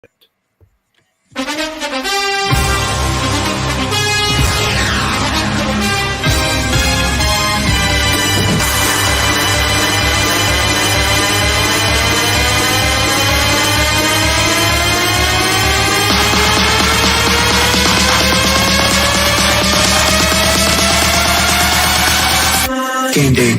Game day.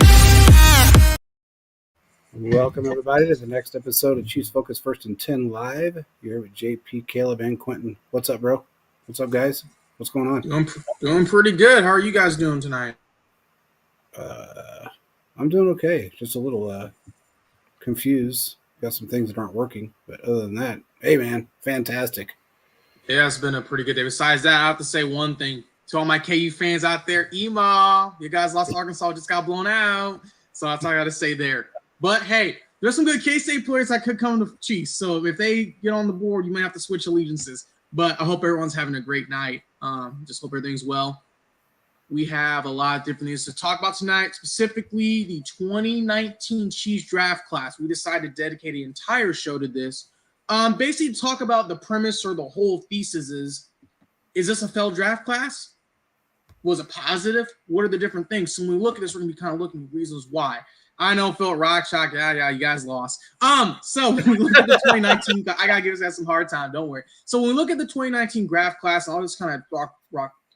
Welcome, everybody, to the next episode of Chiefs Focus First and 10 Live. You're here with JP, Caleb, and Quentin. What's up, bro? What's up, guys? What's going on? Doing pretty good. How are you guys doing tonight? I'm doing okay. Just a little confused. Got some things that aren't working. But other than that, hey, man, fantastic. Yeah, it's been a pretty good day. Besides that, I have to say one thing. To all my KU fans out there, emo, you guys lost Arkansas, just got blown out. So that's all I got to say there. But, hey, there's some good K-State players that could come to Chiefs. So if they get on the board, you might have to switch allegiances. But I hope everyone's having a great night. Just hope everything's well. We have a lot of different things to talk about tonight, specifically the 2019 Chiefs draft class. We decided to dedicate an entire show to this. Basically, talk about the premise or the whole thesis is this a failed draft class? Was it positive? What are the different things? So when we look at this, we're going to be kind of looking at reasons why. I know Phil Rockchalk, yeah, you guys lost. So when we look at the 2019, I got to give this guy some hard time, don't worry. So when we look at the 2019 draft class, I'll just kind of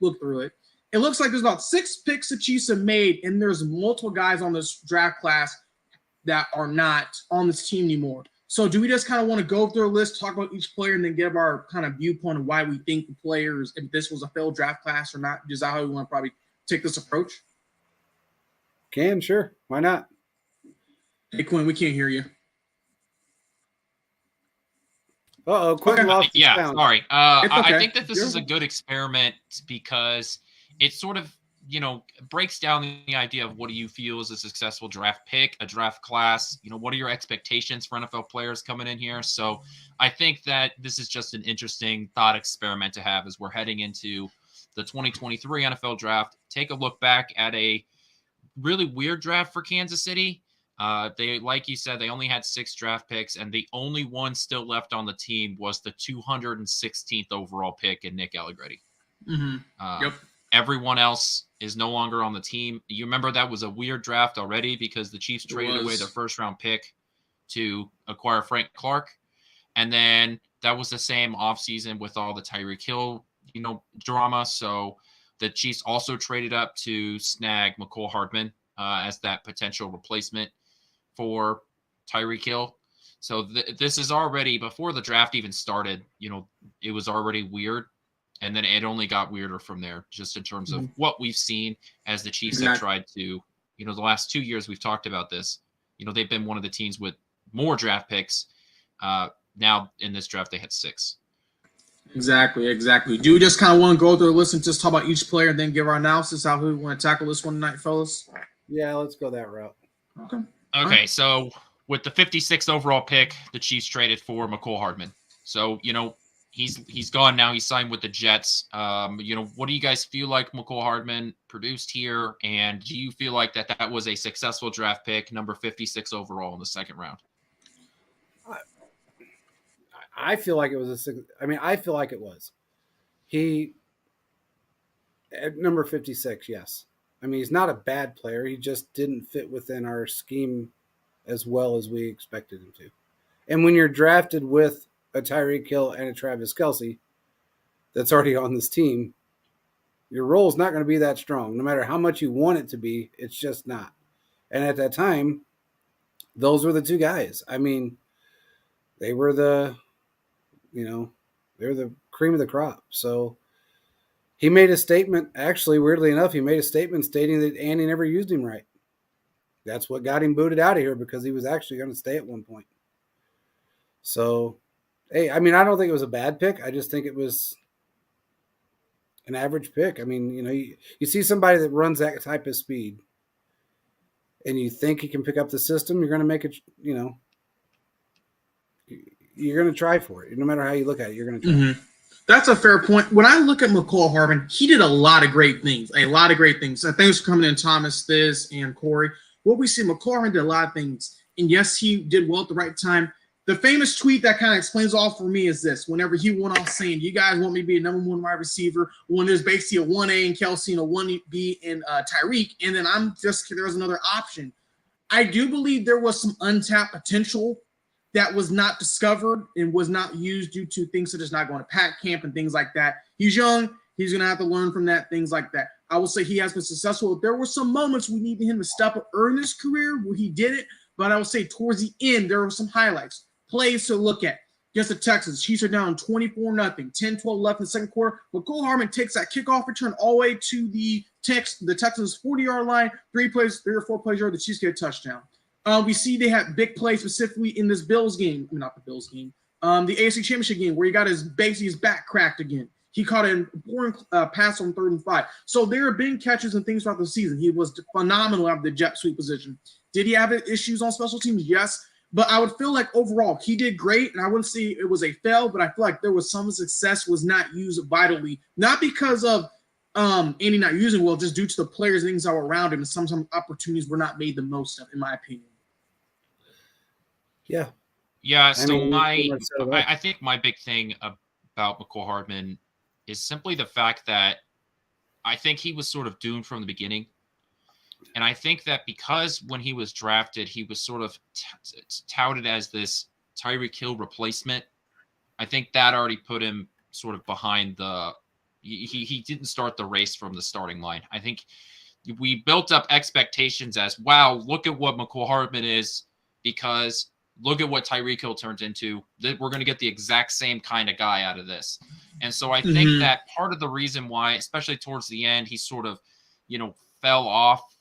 look through it. It looks like there's about 6 picks the Chiefs have made, and there's multiple guys on this draft class that are not on this team anymore. So do we just kind of want to go through a list, talk about each player, and then give our kind of viewpoint of why we think the players, if this was a failed draft class or not? Is that how we want to probably take this approach? Sure. Why not? Hey, Quinn, we can't hear you. Uh-oh, Quinn lost his sound. Sorry. Okay. I think that this is a good experiment because it sort of, breaks down the idea of what do you feel is a successful draft pick, a draft class, what are your expectations for NFL players coming in here? So I think that this is just an interesting thought experiment to have as we're heading into the 2023 NFL draft. Take a look back at a really weird draft for Kansas City. They, like you said, they only had 6 draft picks, and the only one still left on the team was the 216th overall pick in Nick Allegretti. Mm-hmm. Yep. Everyone else is no longer on the team. You remember that was a weird draft already because the Chiefs traded away their first-round pick to acquire Frank Clark, and then that was the same offseason with all the Tyreek Hill, drama. So the Chiefs also traded up to snag McCole Hardman as that potential replacement for Tyreek Hill. So this is already, before the draft even started, it was already weird. And then it only got weirder from there, just in terms of what we've seen as the Chiefs have tried to, the last 2 years we've talked about this. They've been one of the teams with more draft picks. Now in this draft, they had 6. Exactly. Do we just kind of want to go through the list and just talk about each player and then give our analysis how we want to tackle this one tonight, fellas? Yeah, let's go that route. Okay, so with the 56th overall pick, the Chiefs traded for McCole Hardman. So, he's gone now. He's signed with the Jets. What do you guys feel like McCole Hardman produced here? And do you feel like that was a successful draft pick, number 56 overall in the second round? I feel like it was I feel like it was. He, at number 56, yes. He's not a bad player. He just didn't fit within our scheme as well as we expected him to. And when you're drafted with a Tyreek Hill and a Travis Kelce that's already on this team, your role is not going to be that strong. No matter how much you want it to be, it's just not. And at that time, those were the 2 guys. They were the cream of the crop. So he made a statement. Actually, weirdly enough, he made a statement stating that Andy never used him right. That's what got him booted out of here, because he was actually going to stay at one point. So, hey, I don't think it was a bad pick. I just think it was an average pick. You see somebody that runs that type of speed and you think he can pick up the system, you're going to make it, you're going to try for it. No matter how you look at it, you're going to try. Mm-hmm. That's a fair point. When I look at McCole Hardman, he did a lot of great things. Thanks for coming in, Thomas, Thiz, and Corey. What we see, McCole Hardman did a lot of things. And yes, he did well at the right time. The famous tweet that kind of explains all for me is this. Whenever he went off saying, you guys want me to be a number 1 wide receiver, when there's basically a 1A in Kelsey and a 1B in Tyreek, and then there's another option. I do believe there was some untapped potential that was not discovered and was not used due to things such as not going to pack camp and things like that. He's young. He's going to have to learn from that, things like that. I will say he has been successful. There were some moments we needed him to step up early in his career where he did it, but I will say towards the end, there were some highlights. Plays to look at. Against the Texans, Chiefs are down 24-0, 10-12 left in the second quarter. Mecole Hardman takes that kickoff return all the way to the Texans' 40-yard line. 3 or 4 plays, the Chiefs get a touchdown. We see they had big plays specifically in this Bills game. I mean, not the Bills game. The AFC Championship game where he got his back cracked again. He caught an important pass on 3rd and 5. So there are big catches and things throughout the season. He was phenomenal out of the jet sweep position. Did he have issues on special teams? Yes. But I would feel like overall he did great, and I wouldn't say it was a fail, but I feel like there was some success was not used vitally, not because of Andy not using well, just due to the players and things that were around him, and some opportunities were not made the most of, in my opinion. Yeah. Yeah, so I think my big thing about Mecole Hardman is simply the fact that I think he was sort of doomed from the beginning. And I think that because when he was drafted, he was sort of touted as this Tyreek Hill replacement. I think that already put him sort of behind he didn't start the race from the starting line. I think we built up expectations as, wow, look at what Mecole Hardman is, because look at what Tyreek Hill turns into. We're going to get the exact same kind of guy out of this. And so I think that part of the reason why, especially towards the end, he sort of, fell off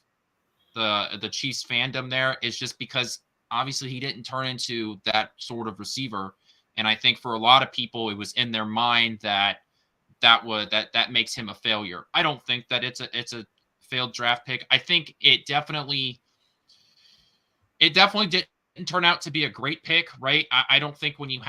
the Chiefs fandom there is just because obviously he didn't turn into that sort of receiver. And I think for a lot of people, it was in their mind that makes him a failure. I don't think that it's a failed draft pick. I think it definitely didn't turn out to be a great pick, right? I don't think when you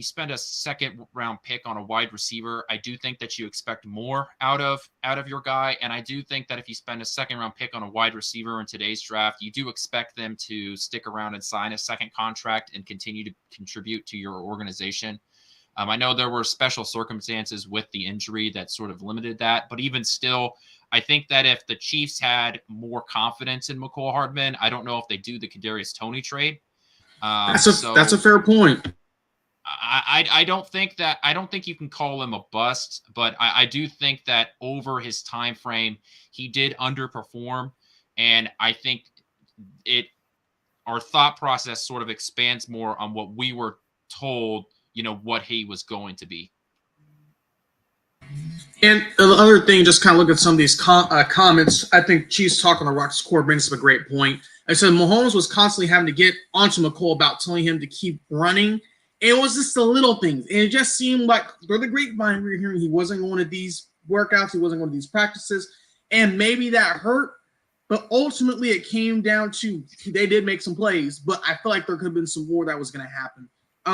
spend a second round pick on a wide receiver, I do think that you expect more out of your guy. And I do think that if you spend a second round pick on a wide receiver in today's draft, you do expect them to stick around and sign a second contract and continue to contribute to your organization. I know there were special circumstances with the injury that sort of limited that, but even still, I think that if the Chiefs had more confidence in Mecole Hardman, I don't know if they do the Kadarius Toney trade. That's a fair point. I don't think you can call him a bust, but I do think that over his time frame, he did underperform, and I think our thought process sort of expands more on what we were told, what he was going to be. And the other thing, just kind of look at some of these comments. I think Chiefs Talk on the Rocks Core brings up a great point. I said Mahomes was constantly having to get onto Mecole about telling him to keep running. It was just the little things. And it just seemed like through the grapevine we were hearing he wasn't going to these workouts, he wasn't going to these practices. And maybe that hurt. But ultimately it came down to they did make some plays, but I feel like there could have been some more that was going to happen.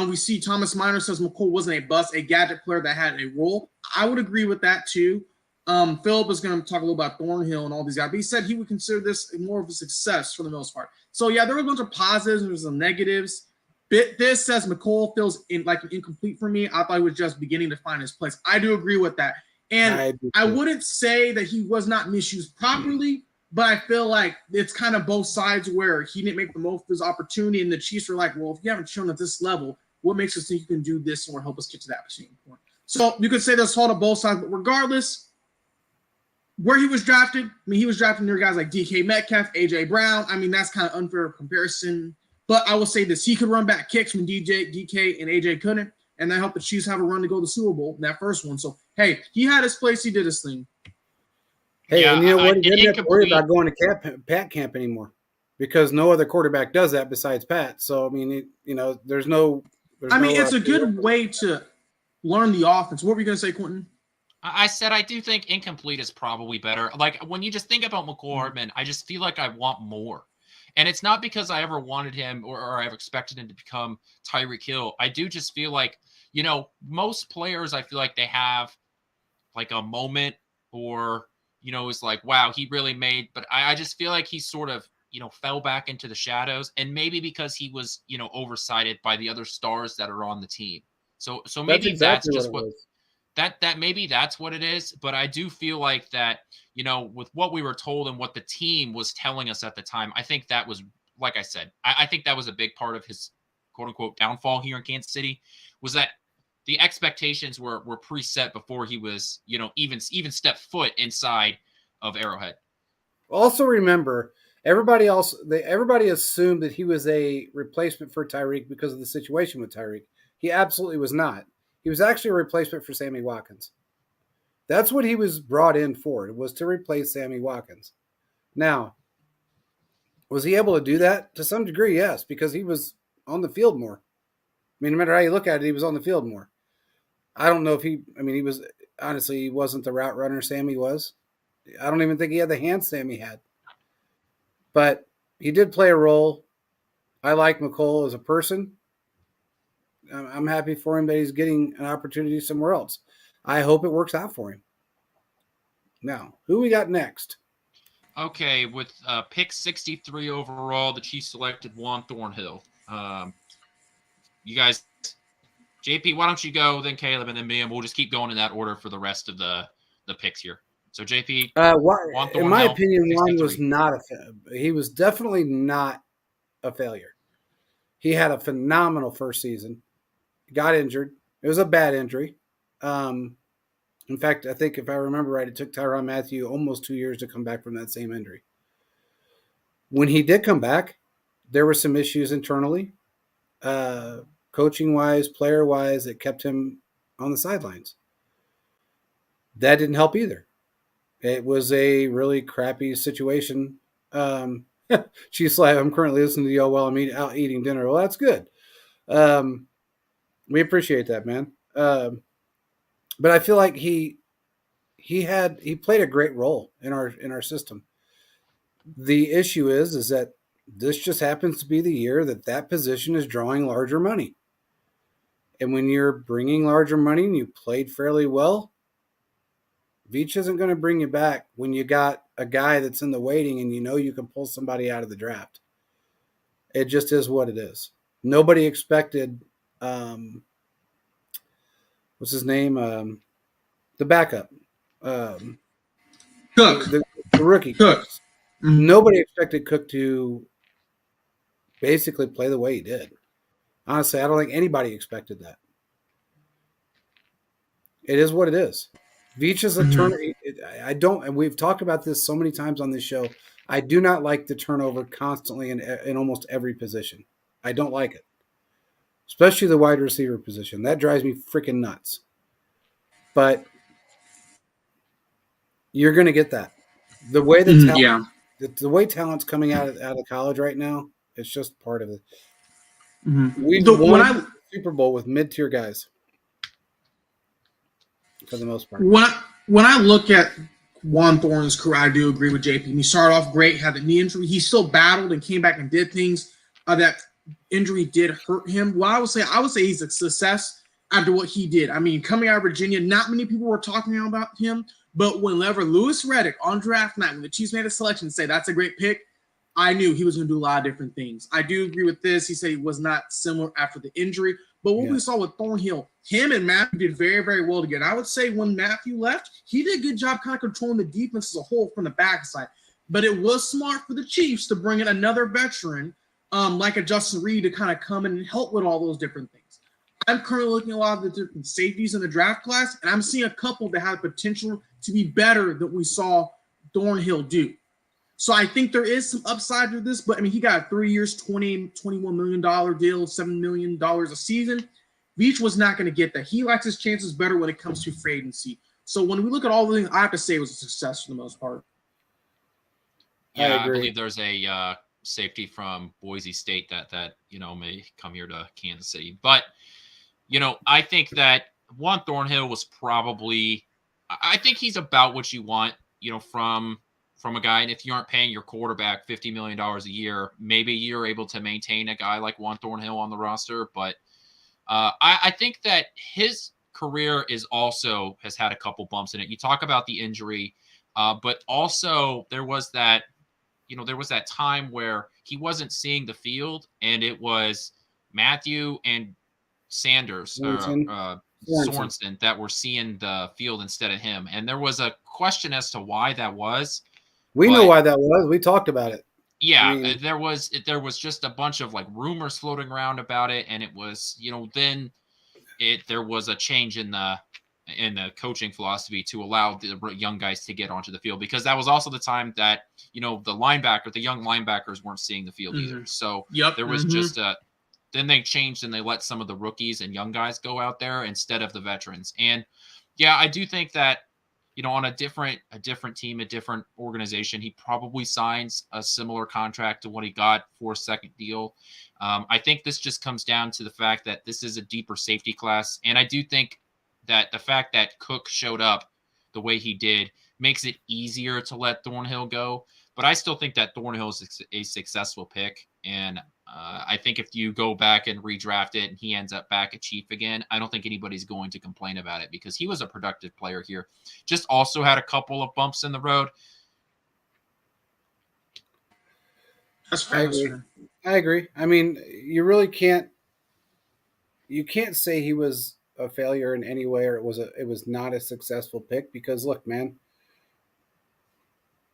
We see Thomas Minor says Mecole wasn't a bust, a gadget player that had a role. I would agree with that too. Philip is going to talk a little about Thornhill and all these guys, but he said he would consider this more of a success for the most part. So yeah, there were a bunch of positives and there's some negatives. This says Mecole feels incomplete for me. I thought he was just beginning to find his place. I do agree with that. And I wouldn't say that he was not misused properly, but I feel like it's kind of both sides where he didn't make the most of his opportunity, and the Chiefs were like, well, if you haven't shown at this level, what makes us think you can do this or help us get to that point? So you could say there's fault on both sides, but regardless, where he was drafted, he was drafted near guys like DK Metcalf, A.J. Brown. That's kind of unfair comparison. But I will say this, he could run back kicks when DK and A.J. couldn't, and that helped the Chiefs have a run to go to the Super Bowl in that first one. So, hey, he had his place. He did his thing. Hey, and you know what? He didn't have to worry about going to Pat camp anymore because no other quarterback does that besides Pat. So, there's no it's a good way to learn the offense. What were you going to say, Quentin? I said I do think incomplete is probably better. Like, when you just think about Mecole Hardman, I just feel like I want more. And it's not because I ever wanted him or I've expected him to become Tyreek Hill. I do just feel like, most players, I feel like they have like a moment or, it's like, wow, he really made. But I just feel like he's sort of fell back into the shadows, and maybe because he was, oversighted by the other stars that are on the team. So That's maybe that's exactly what just it what was. that maybe that's what it is. But I do feel like that, with what we were told and what the team was telling us at the time, I think that was, like I said, I think that was a big part of his quote unquote downfall here in Kansas City, was that the expectations were preset before he was, even stepped foot inside of Arrowhead. Also, remember, everybody assumed that he was a replacement for Tyreek because of the situation with Tyreek. He absolutely was not. He was actually a replacement for Sammy Watkins. That's what he was brought in for. It was to replace Sammy Watkins. Now, was he able to do that? To some degree, yes, because he was on the field more. I mean, no matter how you look at it, he was on the field more. I don't know if he was, honestly, he wasn't the route runner Sammy was. I don't even think he had the hands Sammy had. But he did play a role. I like McCole as a person. I'm happy for him that he's getting an opportunity somewhere else. I hope it works out for him. Now, who we got next? Okay, with pick 63 overall, the Chiefs selected Juan Thornhill. You guys, JP, why don't you go, then Caleb, and then me, and we'll just keep going in that order for the rest of the picks here. So JP, Juan In my Thornhill, opinion, Juan 63. was not he was definitely not a failure. He had a phenomenal first season. Got injured. It was a bad injury. In fact, I think if I remember right, it took Tyrann Mathieu almost 2 years to come back from that same injury. When he did come back, there were some issues internally, coaching wise, player wise, that kept him on the sidelines. That didn't help either. It was a really crappy situation. She's like, I'm currently listening to you while I'm out eating dinner. Well, that's good. We appreciate that, man. But I feel like he played a great role in our system. The issue is that this just happens to be the year that position is drawing larger money. And when you're bringing larger money and you played fairly well, Veach isn't going to bring you back when you got a guy that's in the waiting and you can pull somebody out of the draft. It just is what it is. Nobody expected, what's his name? The backup. Cook. The rookie. Cook. Mm-hmm. Nobody expected Cook to basically play the way he did. Honestly, I don't think anybody expected that. It is what it is. Veach is a turner. I don't, and we've talked about this so many times on this show. I do not like the turnover constantly in almost every position. I don't like it, especially the wide receiver position. That drives me freaking nuts. But you're going to get that. The way the way talent's coming out of college right now, it's just part of it. Mm-hmm. We won the Super Bowl with mid-tier guys for the most part. When I look at Juan Thornhill's career, I do agree with JP. He started off great, had the knee injury. He still battled and came back and did things. That injury did hurt him. Well, I would say he's a success after what he did. I mean, coming out of Virginia, not many people were talking about him. But whenever Louis Riddick on draft night, when the Chiefs made a selection, say that's a great pick, I knew he was going to do a lot of different things. I do agree with this. He said he was not similar after the injury. But what we saw with Thornhill, him and Matthew did very, very well together. I would say when Matthew left, he did a good job kind of controlling the defense as a whole from the backside. But it was smart for the Chiefs to bring in another veteran like a Justin Reed to kind of come in and help with all those different things. I'm currently looking at a lot of the different safeties in the draft class, and I'm seeing a couple that have potential to be better than we saw Thornhill do. So I think there is some upside to this, but I mean, he got 3 years, $21 million deal, $7 million a season. Veach was not going to get that. He likes his chances better when it comes to free agency. So when we look at all the things, I have to say it was a success for the most part. Yeah, I believe there's a safety from Boise State that may come here to Kansas City. But, I think that Juan Thornhill was probably – I think he's about what you want, from a guy. And if you aren't paying your quarterback $50 million a year, maybe you're able to maintain a guy like Juan Thornhill on the roster. But I think that his career has had a couple bumps in it. You talk about the injury, but also there was that, there was that time where he wasn't seeing the field, and it was Matthew and Sanders or Sorensen that were seeing the field instead of him. And there was a question as to why that was. We know why that was. We talked about it. Yeah, there was just a bunch of like rumors floating around about it, and it was, then there was a change in the coaching philosophy to allow the young guys to get onto the field, because that was also the time that the young linebackers weren't seeing the field either. So there was just then they changed and they let some of the rookies and young guys go out there instead of the veterans. And yeah, I do think that on a different team, a different organization, he probably signs a similar contract to what he got for a second deal. I think this just comes down to the fact that this is a deeper safety class. And I do think that the fact that Cook showed up the way he did makes it easier to let Thornhill go. But I still think that Thornhill is a successful pick. And I think if you go back and redraft it and he ends up back at Chief again, I don't think anybody's going to complain about it, because he was a productive player here. Just also had a couple of bumps in the road. That's fair. I agree. I mean, you really can't say he was a failure in any way, or it was not a successful pick, because look, man,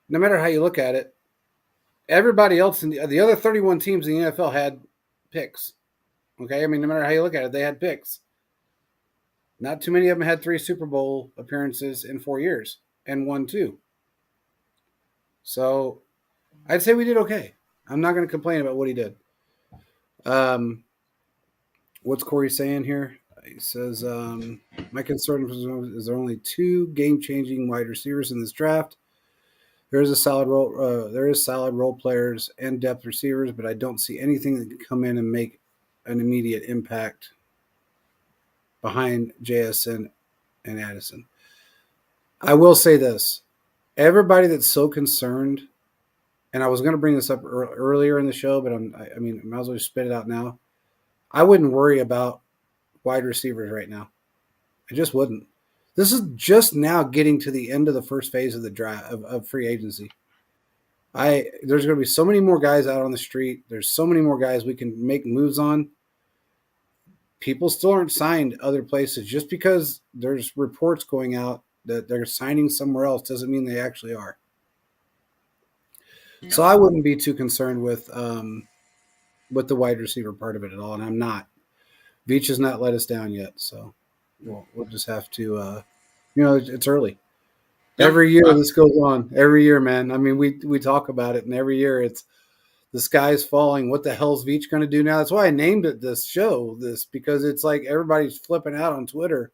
no matter how you look at it, everybody else in the other 31 teams in the NFL had picks. Okay, I mean, no matter how you look at it, they had picks. Not too many of them had 3 Super Bowl appearances in 4 years and won 2. So I'd say we did okay. I'm not going to complain about what he did. What's Corey saying here? He says, my concern is there are only 2 game-changing wide receivers in this draft. There is solid role players and depth receivers, but I don't see anything that can come in and make an immediate impact behind JSN and Addison. I will say this. Everybody that's so concerned, and I was going to bring this up earlier in the show, but I might as well spit it out now. I wouldn't worry about wide receivers right now. I just wouldn't. This is just now getting to the end of the first phase of the draft of free agency. There's going to be so many more guys out on the street. There's so many more guys we can make moves on. People still aren't signed other places. Just because there's reports going out that they're signing somewhere else doesn't mean they actually are. Yeah. So I wouldn't be too concerned with the wide receiver part of it at all, and I'm not. Veach has not let us down yet, so we'll just have to, it's early. Every year this goes on. Every year, man. I mean, we talk about it, and every year it's the sky's falling. What the hell's Veach going to do now? That's why I named it this, because it's like everybody's flipping out on Twitter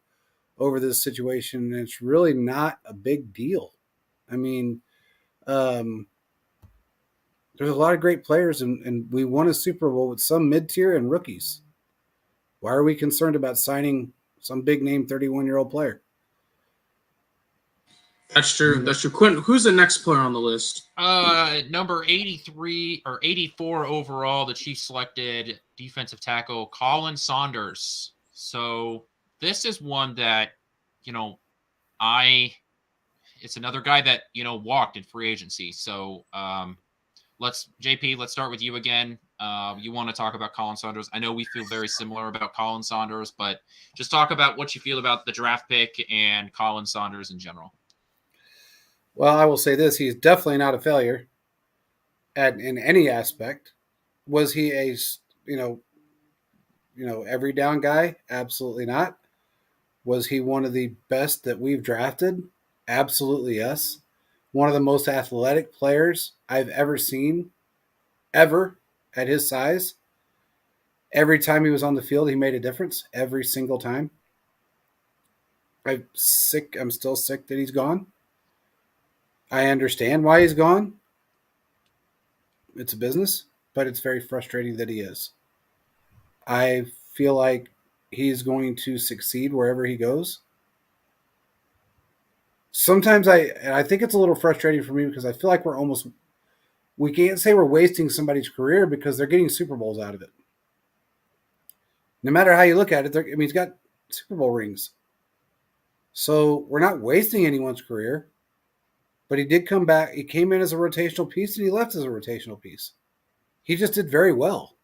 over this situation, and it's really not a big deal. I mean, there's a lot of great players, and we won a Super Bowl with some mid-tier and rookies. Why are we concerned about signing some big-name 31-year-old player? That's true. That's true. Quentin, who's the next player on the list? Number 83 or 84 overall, the Chiefs selected defensive tackle Colin Saunders. So this is one that, it's another guy that, walked in free agency. So let's start with you again. You want to talk about Colin Saunders? I know we feel very similar about Colin Saunders, but just talk about what you feel about the draft pick and Colin Saunders in general. Well, I will say this. He's definitely not a failure in any aspect. Was he a, every down guy? Absolutely not. Was he one of the best that we've drafted? Absolutely yes. One of the most athletic players I've ever seen, ever, at his size. Every time he was on the field, he made a difference. Every single time. I'm still sick that he's gone. I understand why he's gone. It's a business, but it's very frustrating that he is. I feel like he's going to succeed wherever he goes. Sometimes I think it's a little frustrating for me because I feel like we can't say we're wasting somebody's career because they're getting Super Bowls out of it. No matter how you look at it, he's got Super Bowl rings. So we're not wasting anyone's career. But he did come back. He came in as a rotational piece and he left as a rotational piece. He just did very well.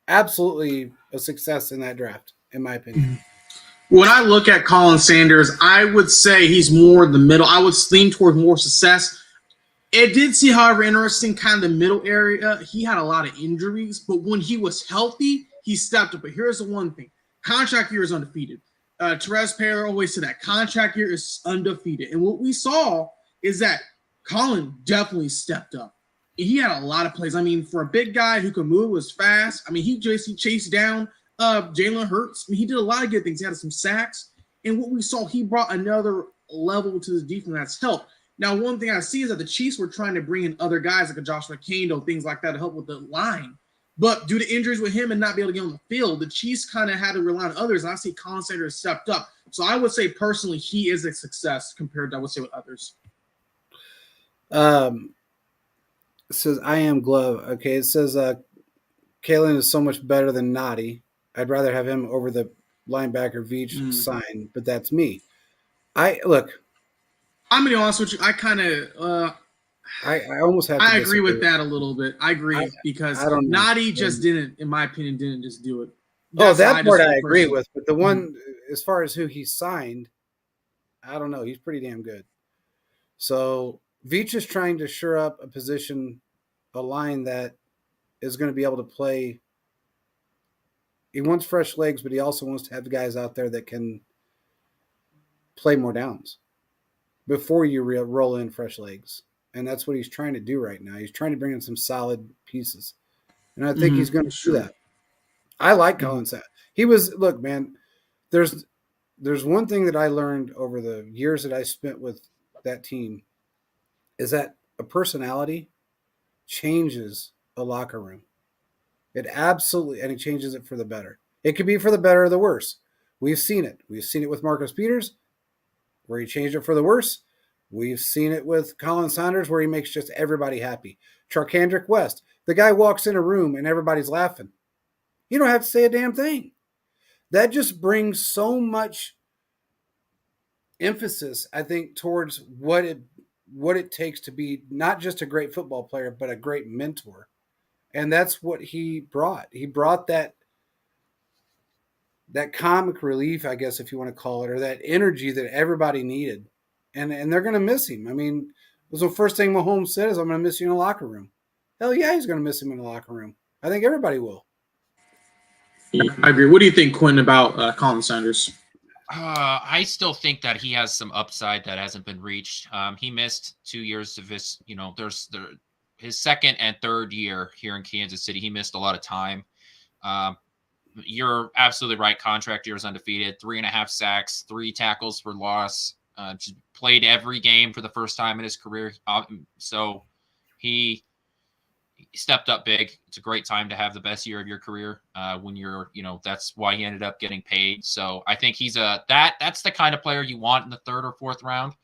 Absolutely a success in that draft, in my opinion. When I look at Colin Sanders, I would say he's more in the middle. I would lean toward more success. It did see, however, interesting kind of the middle area. He had a lot of injuries, but when he was healthy, he stepped up. But here's the one thing. Contract year is undefeated. Therese Paylor always said that contract year is undefeated. And what we saw is that Colin definitely stepped up. He had a lot of plays. I mean, for a big guy who can move, was fast. I mean, he chased down Jalen Hurts. I mean, he did a lot of good things. He had some sacks. And what we saw, he brought another level to the defense that's helped. Now, one thing I see is that the Chiefs were trying to bring in other guys like a Joshua Kane, things like that to help with the line. But due to injuries with him and not be able to get on the field, the Chiefs kind of had to rely on others. And I see Colin Sanders stepped up. So I would say personally he is a success compared to, I would say, with others. It says, I am Glove. Okay, it says, Kalen is so much better than Noddy. I'd rather have him over the linebacker Veach sign, but that's me. I'm going to be honest with you. I kind of I almost have to I agree with that a little bit. I agree because Noddy just didn't, in my opinion, didn't just do it. That part I agree with. But the one, as far as who he signed, I don't know. He's pretty damn good. So Veach is trying to shore up a position, a line that is going to be able to play. He wants fresh legs, but he also wants to have the guys out there that can play more downs before you roll in fresh legs. And that's what he's trying to do right now. He's trying to bring in some solid pieces. And I think he's going to do that. I like Colin Sanders. He was, look, man, there's one thing that I learned over the years that I spent with that team is that a personality changes a locker room. It absolutely, and it changes it for the better. It could be for the better or the worse. We've seen it. We've seen it with Marcus Peters, where he changed it for the worse. We've seen it with Colin Sanders, where he makes just everybody happy. Charkandrick West, the guy walks in a room and everybody's laughing. You don't have to say a damn thing. That just brings so much emphasis, I think, towards what it takes to be not just a great football player, but a great mentor. And that's what he brought. He brought that comic relief, I guess, if you want to call it, or that energy that everybody needed. And they're going to miss him. I mean, it was the first thing Mahomes said is, I'm going to miss you in the locker room. Hell yeah, he's going to miss him in the locker room. I think everybody will. Yeah, I agree. What do you think, Quinn, about Colin Sanders? I still think that he has some upside that hasn't been reached. He missed 2 years of his, his second and third year here in Kansas City. He missed a lot of time. You're absolutely right. Contract year is undefeated. 3.5 sacks, 3 tackles for loss. Just played every game for the first time in his career. So he stepped up big. It's a great time to have the best year of your career when you're, that's why he ended up getting paid. So I think he's that's the kind of player you want in the 3rd or 4th round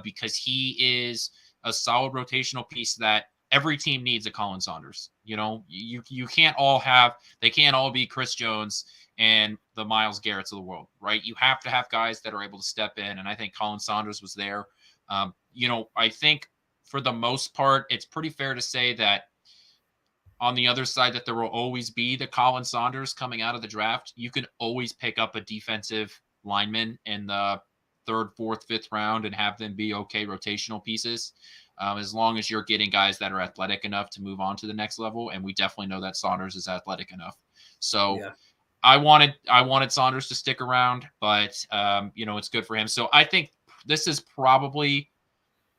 because he is a solid rotational piece that every team needs a Colin Sanders. You can't all they can't all be Chris Jones and the Myles Garretts of the world, right? You have to have guys that are able to step in. And I think Colin Sanders was there. I think for the most part, it's pretty fair to say that on the other side that there will always be the Colin Sanders coming out of the draft. You can always pick up a defensive lineman in the 3rd, 4th, 5th round and have them be okay rotational pieces. As long as you're getting guys that are athletic enough to move on to the next level. And we definitely know that Sanders is athletic enough. So yeah. I wanted Sanders to stick around, but it's good for him. So I think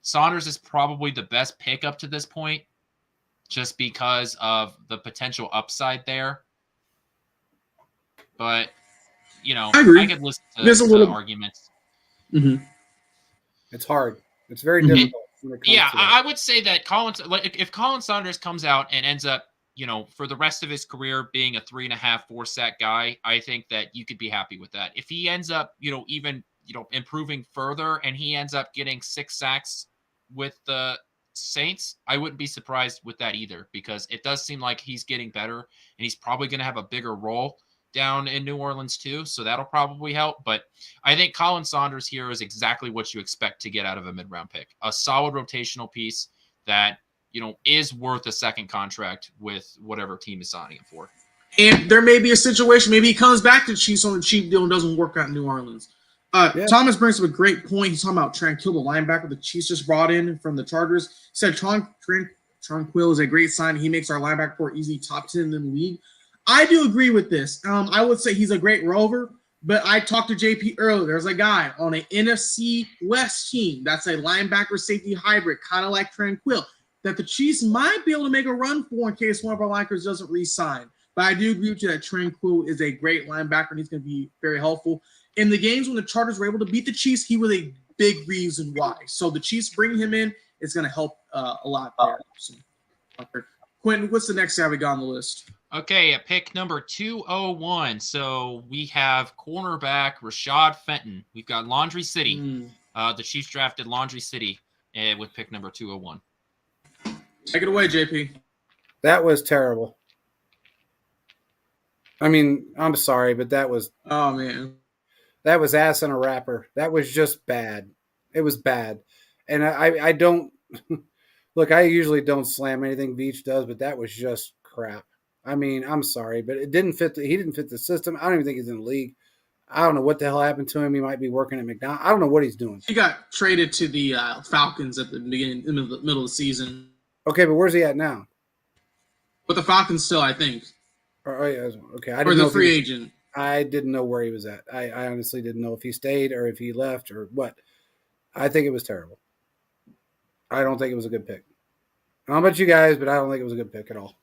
Sanders is probably the best pick up to this point, just because of the potential upside there. But I could listen to arguments. Mm-hmm. It's hard. It's very difficult. I would say that if Colin Sanders comes out and ends up, for the rest of his career being a 3.5, 4 sack guy, I think that you could be happy with that. If he ends up, even improving further and he ends up getting 6 sacks with the Saints, I wouldn't be surprised with that either, because it does seem like he's getting better and he's probably going to have a bigger role down in New Orleans too, so that'll probably help. But I think Colin Saunders here is exactly what you expect to get out of a mid-round pick. A solid rotational piece that, is worth a second contract with whatever team is signing him for. And there may be a situation, maybe he comes back to the Chiefs on a cheap deal and doesn't work out in New Orleans. Thomas brings up a great point. He's talking about Tranquil, the linebacker the Chiefs just brought in from the Chargers. He said Tranquil is a great sign. He makes our linebacker core easy top 10 in the league. I do agree with this. I would say he's a great rover, but I talked to JP earlier. There's a guy on an NFC West team that's a linebacker safety hybrid, kind of like Tranquil, that the Chiefs might be able to make a run for in case one of our linebackers doesn't re-sign. But I do agree with you that Tranquil is a great linebacker and he's going to be very helpful. In the games when the Chargers were able to beat the Chiefs, he was a big reason why. So the Chiefs bringing him in is going to help a lot there. So, Quentin, what's the next guy we got on the list? Okay, at pick number 201. So we have cornerback Rashad Fenton. We've got Laundry City. The Chiefs drafted Laundry City with pick number 201. Take it away, JP. That was terrible. I mean, I'm sorry, but that was... Oh, man. That was ass in a wrapper. That was just bad. It was bad. And I don't – look, I usually don't slam anything Veach does, but that was just crap. I mean, I'm sorry, but it didn't fit. He didn't fit the system. I don't even think he's in the league. I don't know what the hell happened to him. He might be working at McDonald's. I don't know what he's doing. He got traded to the Falcons at the beginning, in the middle of the season. Okay, but where's he at now? But the Falcons still, I think. Oh, yeah, okay. Or the free agent. I didn't know where he was at. I honestly didn't know if he stayed or if he left or what. I think it was terrible. I don't think it was a good pick. I don't know about you guys, but I don't think it was a good pick at all.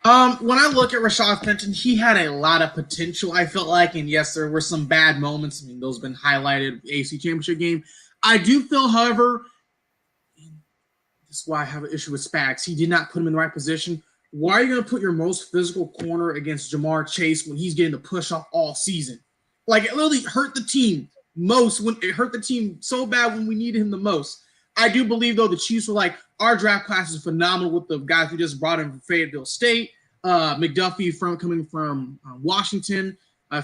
When I look at Rashad Fenton, he had a lot of potential, I felt like, and yes, there were some bad moments. I mean, those have been highlighted, AC Championship game. I do feel, however, this is why I have an issue with Spags. He did not put him in the right position. Why are you going to put your most physical corner against Jamar Chase when he's getting the push-off all season? Like, it literally hurt the team it hurt the team so bad when we needed him the most. I do believe, though, the Chiefs were like, our draft class is phenomenal with the guys we just brought in from Fayetteville State, McDuffie coming from Washington,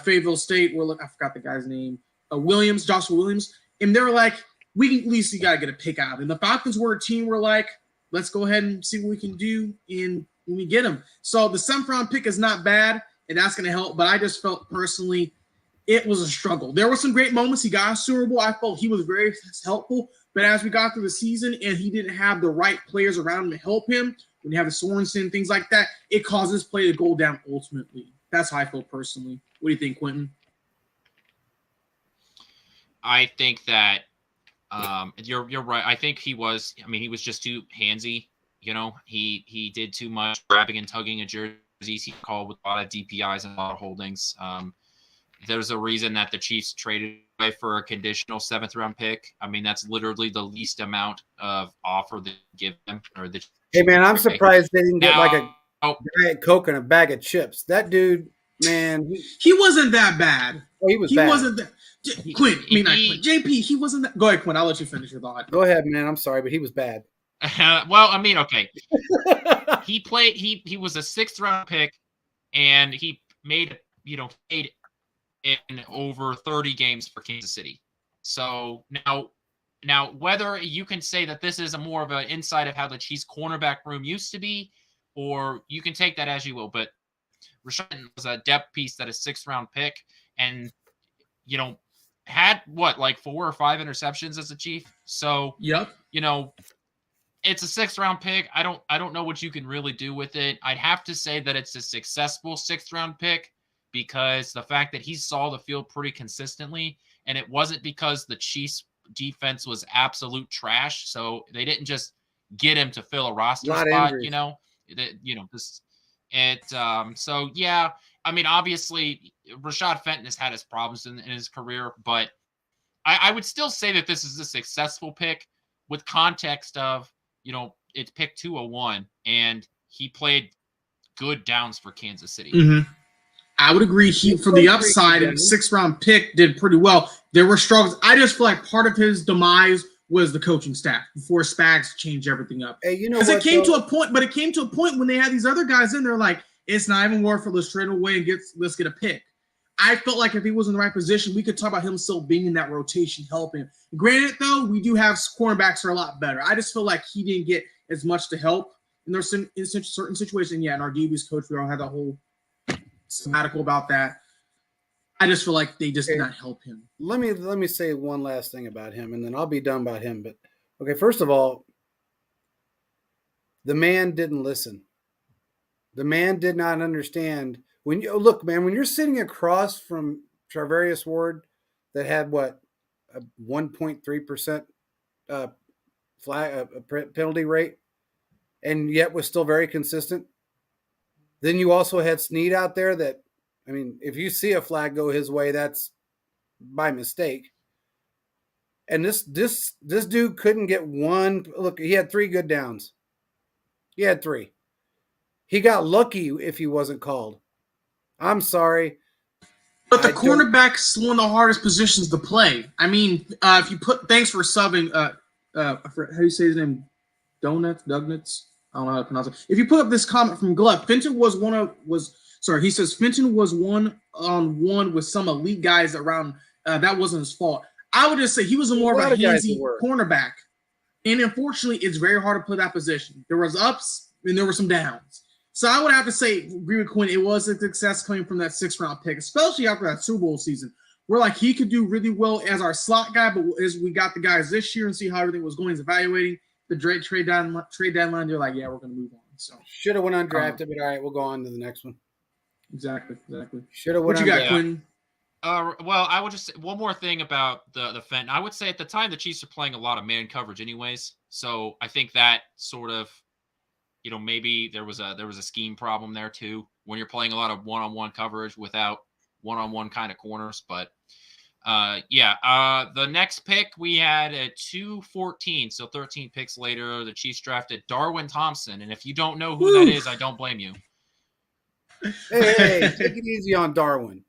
Fayetteville State. I forgot the guy's name, Joshua Williams. And they were like, we can at least got to get a pick out. And the Falcons were a team where like, let's go ahead and see what we can do when we get him. So the 7th round pick is not bad, and that's going to help. But I just felt personally it was a struggle. There were some great moments. He got a Super Bowl. I felt he was very helpful. But as we got through the season and he didn't have the right players around him to help him, when you have the Sorensen, things like that, it causes play to go down ultimately. That's how I feel personally. What do you think, Quentin? I think that you're right. I think he was just too handsy. He did too much grabbing and tugging at jerseys. He called with a lot of DPIs and a lot of holdings. There's a reason that the Chiefs traded away for a conditional 7th round pick. I mean, that's literally the least amount of offer they give them. Hey, man, I'm surprised they didn't get like a Diet Coke and a bag of chips. That dude, man. He wasn't that bad. Oh, he was bad. Wasn't that. Quinn, JP, he wasn't that. Go ahead, Quinn. I'll let you finish your thought. Go ahead, man. I'm sorry, but he was bad. Well, I mean, okay. He was a 6th round pick, and he made in over 30 games for Kansas City. So now whether you can say that this is a more of an insight of how the Chiefs cornerback room used to be, or you can take that as you will, but Rashad was a depth piece that is 6th round pick, and had like 4 or 5 interceptions as a Chief. So yep. It's a 6th round pick. I don't know what you can really do with it. I'd have to say that it's a successful 6th round pick because the fact that he saw the field pretty consistently, and it wasn't because the Chiefs defense was absolute trash. So they didn't just get him to fill a roster spot, so yeah, I mean, obviously Rashad Fenton has had his problems in his career, but I would still say that this is a successful pick with context of, it's pick 201 and he played good downs for Kansas City. Mm-hmm. I would agree. He, for the upside, and 6th round pick did pretty well. There were struggles. I just feel like part of his demise was the coaching staff before Spags changed everything up. Hey, it came to a point when they had these other guys in there, like, it's not even worth it. Let's trade away and let's get a pick. I felt like if he was in the right position, we could talk about him still being in that rotation, helping. Granted, though, we do have cornerbacks that are a lot better. I just feel like he didn't get as much to help in certain situations. Yeah, and our DB's coach, we all had that whole sabbatical about that. I just feel like they just did not help him. Let me say one last thing about him, and then I'll be done about him. But okay, first of all, the man didn't listen. The man did not understand. When you look, man, when you're sitting across from Charvarius Ward that had what a 1.3% penalty rate, and yet was still very consistent. Then you also had Snead out there that, I mean, if you see a flag go his way, that's by mistake. And this dude couldn't get one. Look, he had 3 good downs. He had 3. He got lucky if he wasn't called. I'm sorry. But the cornerback's one of the hardest positions to play. I mean, if you put, thanks for subbing, how do you say his name? Dugnuts? I don't know how to pronounce it. If you put up this comment from Glove, Fenton he says Fenton was 1-on-1 with some elite guys around. That wasn't his fault. I would just say he was more of a handsy cornerback. And unfortunately, it's very hard to play that position. There was ups and there were some downs. So I would have to say, agree with Quinn, it was a success coming from that 6th-round pick, especially after that Super Bowl season. We're like, he could do really well as our slot guy, but as we got the guys this year and see how everything was going, he's evaluating the trade deadline, they're like, yeah, we're going to move on. So should have went undrafted, but all right, we'll go on to the next one. Exactly. Should have went. What you got, Quinn? Well, I would just say one more thing about the Fenton. I would say at the time the Chiefs are playing a lot of man coverage, anyways. So I think that sort of, maybe there was a scheme problem there too when you're playing a lot of one-on-one coverage without one-on-one kind of corners. But the next pick we had at 214, so 13 picks later, the Chiefs drafted Darwin Thompson. And if you don't know who that is, I don't blame you. Hey, take it easy on Darwin.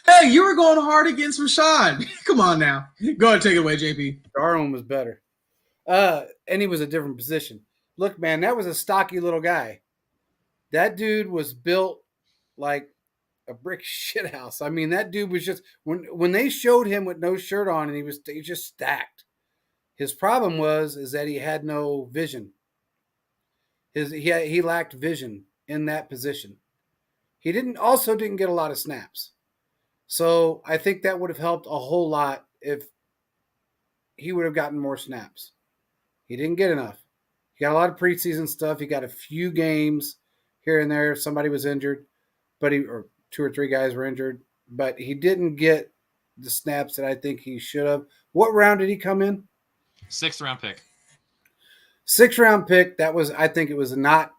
Hey, you were going hard against Rashad. Come on now. Go ahead, take it away, JP. Darwin was better. And he was a different position. Look, man, that was a stocky little guy. That dude was built like a brick shithouse. I mean, that dude was just when they showed him with no shirt on and he was just stacked. His problem is that he had no vision. He lacked vision in that position. He didn't get a lot of snaps. So I think that would have helped a whole lot if he would have gotten more snaps. He didn't get enough. He got a lot of preseason stuff. He got a few games here and there. Somebody was injured, or 2 or 3 guys were injured, but he didn't get the snaps that I think he should have. What round did he come in? 6th-round pick. 6th-round pick. I think it was not.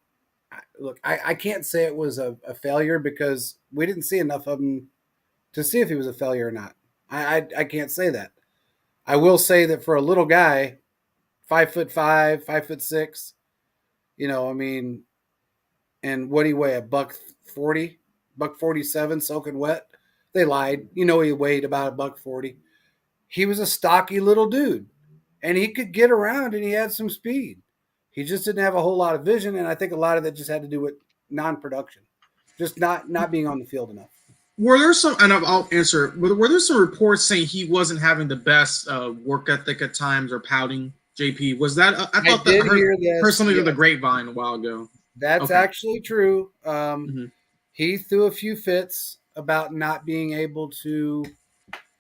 Look, I can't say it was a failure because we didn't see enough of him to see if he was a failure or not. I can't say that. I will say that for a little guy, 5'5", 5'6", and what do you weigh? $140, $147, soaking wet. They lied. He weighed about $140. He was a stocky little dude, and he could get around, and he had some speed. He just didn't have a whole lot of vision, and I think a lot of that just had to do with non-production, just not being on the field enough. Were there some, and I'll answer, were there some reports saying he wasn't having the best work ethic at times or pouting, JP? Was that, I thought that I heard something of the grapevine a while ago. That's actually true. He threw a few fits about not being able to,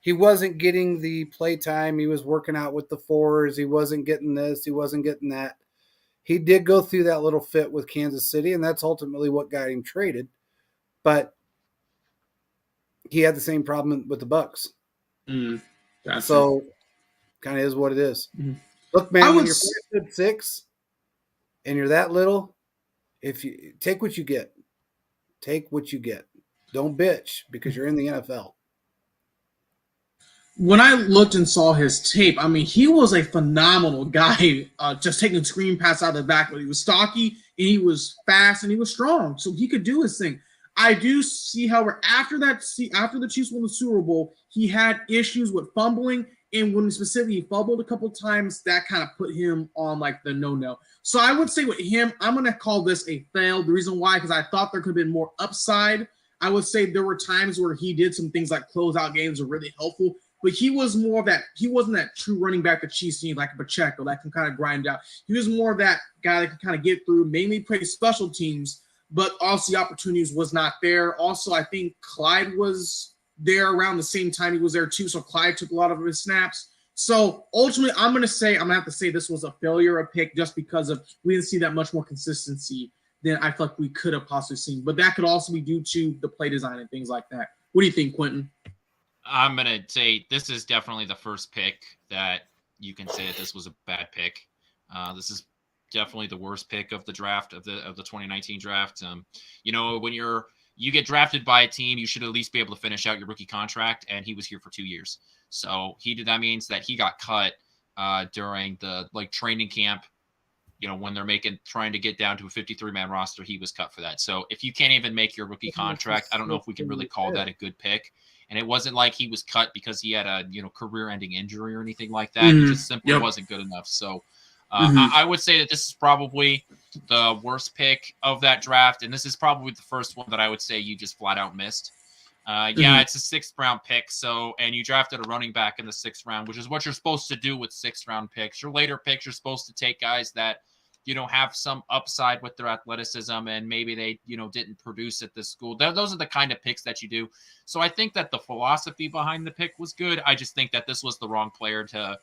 he wasn't getting the play time. He was working out with the 4s. He wasn't getting this. He wasn't getting that. He did go through that little fit with Kansas City, and that's ultimately what got him traded. But he had the same problem with the Bucks. Gotcha. So kind of is what it is. Mm-hmm. Look, man, when you're 5'6" and you're that little, if you take what you get, don't bitch because you're in the NFL. When I looked and saw his tape, I mean, he was a phenomenal guy, just taking screen pass out of the back. But he was stocky, and he was fast, and he was strong, so he could do his thing. I do see, however, after the Chiefs won the Super Bowl, he had issues with fumbling, and when specifically he fumbled a couple times, that kind of put him on like the no. So I would say with him, I'm gonna call this a fail. The reason why, because I thought there could have been more upside. I would say there were times where he did some things like closeout games were really helpful, but he was more of that. He wasn't that true running back the Chiefs need, like a Pacheco that can kind of grind out. He was more of that guy that can kind of get through, mainly play special teams. But also the opportunities was not there. Also, I think Clyde was there around the same time he was there too. So Clyde took a lot of his snaps. So ultimately, I'm gonna have to say this was a failure of pick just because of we didn't see that much more consistency than I feel like we could have possibly seen. But that could also be due to the play design and things like that. What do you think, Quentin? I'm gonna say this is definitely the first pick that you can say that this was a bad pick. This is definitely the worst pick of the draft of the 2019 draft. When you get drafted by a team, you should at least be able to finish out your rookie contract, and he was here for 2 years. So that means that he got cut during the training camp. When they're trying to get down to a 53-man roster, he was cut for that. So if you can't even make your rookie contract, I don't know if we can really call that a good pick. And it wasn't like he was cut because he had a career-ending injury or anything like that. He just simply wasn't good enough. So I would say that this is probably the worst pick of that draft, and this is probably the first one that I would say you just flat out missed. It's a 6th round pick, and you drafted a running back in the 6th round, which is what you're supposed to do with 6th round picks. Your later picks, you're supposed to take guys that have some upside with their athleticism, and maybe they didn't produce at this school. Those are the kind of picks that you do. So I think that the philosophy behind the pick was good. I just think that this was the wrong player to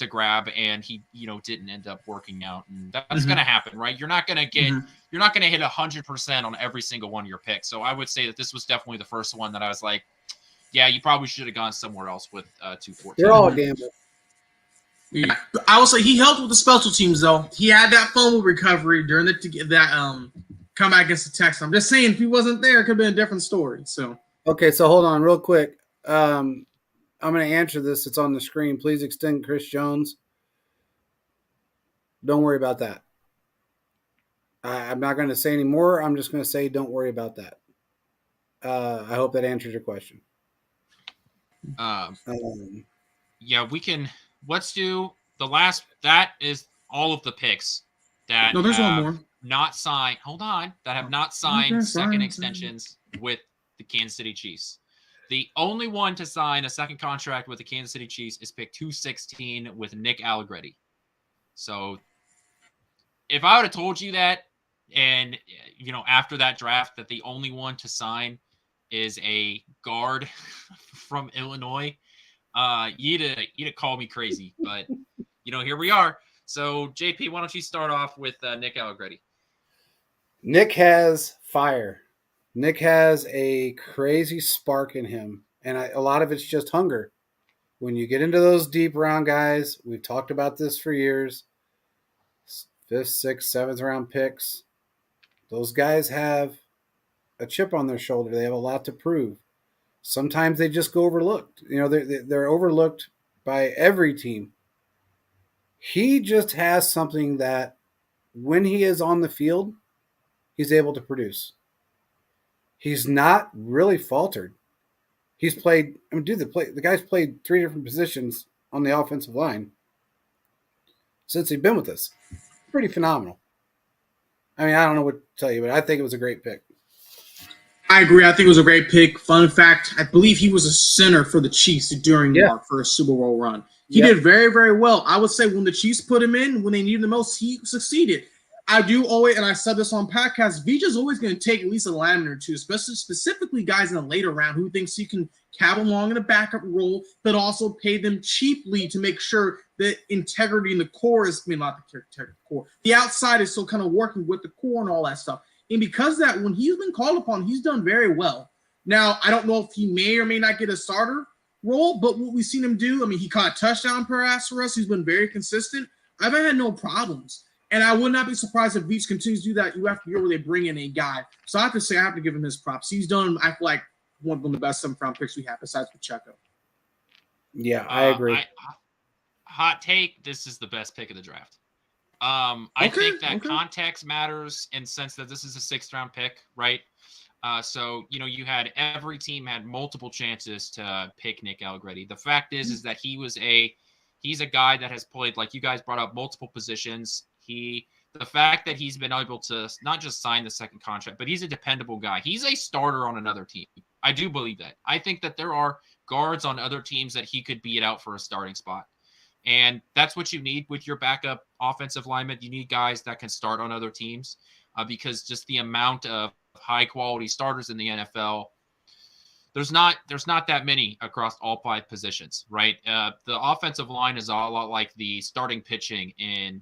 grab, and he didn't end up working out, and that's going to happen, right? You're not going to get you're not going to hit 100% on every single one of your picks. So I would say that this was definitely the first one that I was like, yeah, you probably should have gone somewhere else with 214. They're all a gamble. Yeah. I will say he helped with the special teams though. He had that fumble recovery during that comeback against the Texans. I'm just saying, if he wasn't there, it could have been a different story. So okay, so hold on real quick. I'm going to answer this. It's on the screen. Please extend Chris Jones. Don't worry about that. I'm not going to say any more. I'm just going to say don't worry about that. I hope that answers your question. Yeah, we can. Let's do the last. That is all of the picks that there's one more. Not signed. Hold on. That have not signed second extensions with the Kansas City Chiefs. The only one to sign a second contract with the Kansas City Chiefs is pick 216 with Nick Allegretti. So if I would have told you that, and after that draft, that the only one to sign is a guard from Illinois, you'd have called me crazy. But here we are. So JP, why don't you start off with Nick Allegretti? Nick has fire. Nick has a crazy spark in him, and a lot of it's just hunger. When you get into those deep round guys, we've talked about this for years, 5th, 6th, 7th round picks, those guys have a chip on their shoulder. They have a lot to prove. Sometimes they just go overlooked. They're overlooked by every team. He just has something that when he is on the field, he's able to produce. He's not really faltered. He's played. The guy's played 3 different positions on the offensive line since he's been with us. Pretty phenomenal. I mean, I don't know what to tell you, but I think it was a great pick. I agree. I think it was a great pick. Fun fact, I believe he was a center for the Chiefs during our first Super Bowl run. He did very, very well. I would say when the Chiefs put him in, when they needed the most, he succeeded. I do always, and I said this on podcasts, Veach is always going to take at least a lineman or two, specifically guys in the later round who thinks he can cab along in a backup role, but also pay them cheaply to make sure that integrity in the core is, not the core, the outside is still kind of working with the core and all that stuff. And because of that, when he's been called upon, he's done very well. Now, I don't know if he may or may not get a starter role, but what we've seen him do, he caught a touchdown pass for us. He's been very consistent. I've had no problems. And I would not be surprised if Veach continues to do that year after year where they bring in a guy. So I have to say, I have to give him his props. He's done, I feel like, one of the best 7th round picks we have besides Pacheco. Yeah, I agree. Hot take, this is the best pick of the draft. I think that context matters in the sense that this is a 6th round pick, right? So, you had every team had multiple chances to pick Nick Allegretti. The fact is that he's a guy that has played, like you guys brought up, multiple positions. The fact that he's been able to not just sign the second contract, but he's a dependable guy. He's a starter on another team. I do believe that. I think that there are guards on other teams that he could beat out for a starting spot. And that's what you need with your backup offensive lineman. You need guys that can start on other teams because just the amount of high quality starters in the NFL, there's not that many across all 5 positions, right? The offensive line is a lot like the starting pitching in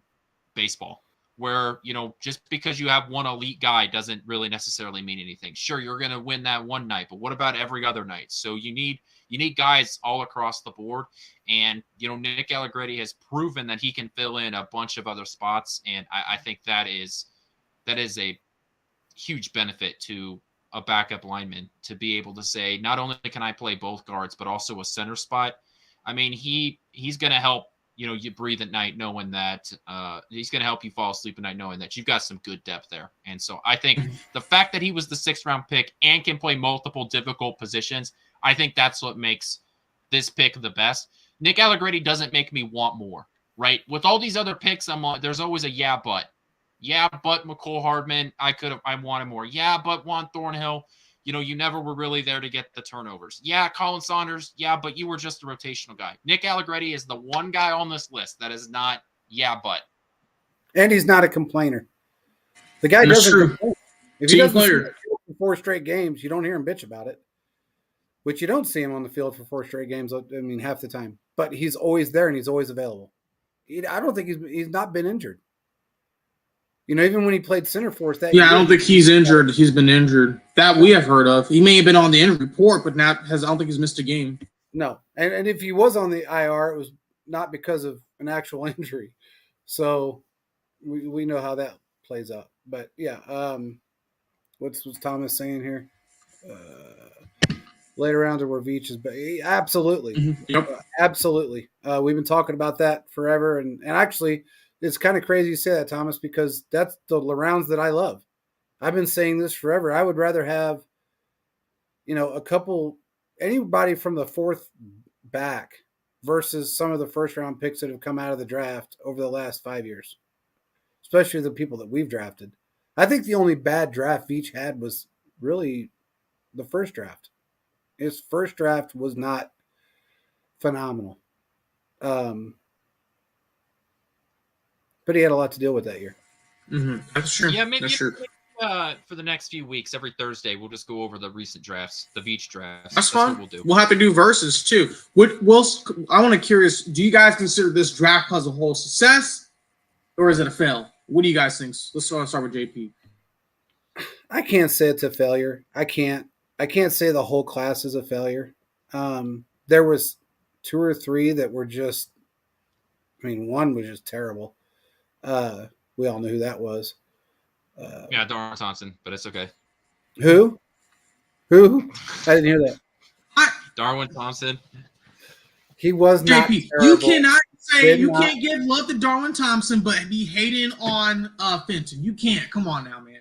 baseball, where, just because you have one elite guy doesn't really necessarily mean anything. Sure, you're going to win that one night, but what about every other night? So you need guys all across the board. And, Nick Allegretti has proven that he can fill in a bunch of other spots. And I think that is a huge benefit to a backup lineman, to be able to say, not only can I play both guards, but also a center spot. I mean, he's going to help, you breathe at night knowing that he's going to help you fall asleep at night knowing that you've got some good depth there. And so I think the fact that he was the 6th round pick and can play multiple difficult positions, I think that's what makes this pick the best. Nick Allegretti doesn't make me want more, right? With all these other picks, there's always a yeah, but McCole Hardman, I wanted more. Yeah, but Juan Thornhill, you never were really there to get the turnovers. Yeah, Colin Saunders, yeah, but you were just a rotational guy. Nick Allegretti is the one guy on this list that is not yeah, but. And he's not a complainer. The guy doesn't complain. If he doesn't see the field for 4 straight games, you don't hear him bitch about it. Which you don't see him on the field for 4 straight games, half the time. But he's always there and he's always available. I don't think he's not been injured. Even when he played center for us that year. I don't think he's injured. He's been injured. That we have heard of. He may have been on the injury report, but I don't think he's missed a game. No. And if he was on the IR, it was not because of an actual injury. So we know how that plays out. But yeah, what's Thomas saying here? Later rounds are where Veach is. Absolutely. Mm-hmm. Yep. Absolutely. We've been talking about that forever. And actually, it's kind of crazy you say that, Thomas, because that's the rounds that I love. I've been saying this forever. I would rather have, anybody from the 4th back versus some of the first-round picks that have come out of the draft over the last 5 years, especially the people that we've drafted. I think the only bad draft Veach had was really the first draft. His first draft was not phenomenal. But he had a lot to deal with that year. Mm-hmm. That's true. Yeah, maybe that's true. For the next few weeks, every Thursday, we'll just go over the recent drafts, the Veach drafts. That's fine. What we'll do. We'll have to do verses too. I want to curious. Do you guys consider this draft class a whole success, or is it a fail? What do you guys think? Let's start with JP. I can't say it's a failure. I can't say the whole class is a failure. There was 2 or 3 that were just. One was just terrible. We all knew who that was. Darwin Thompson, but it's okay. Who? I didn't hear that. Darwin Thompson. He was not JP, terrible. you cannot say can't give love to Darwin Thompson, but be hating on Fenton. You can't. Come on now, man.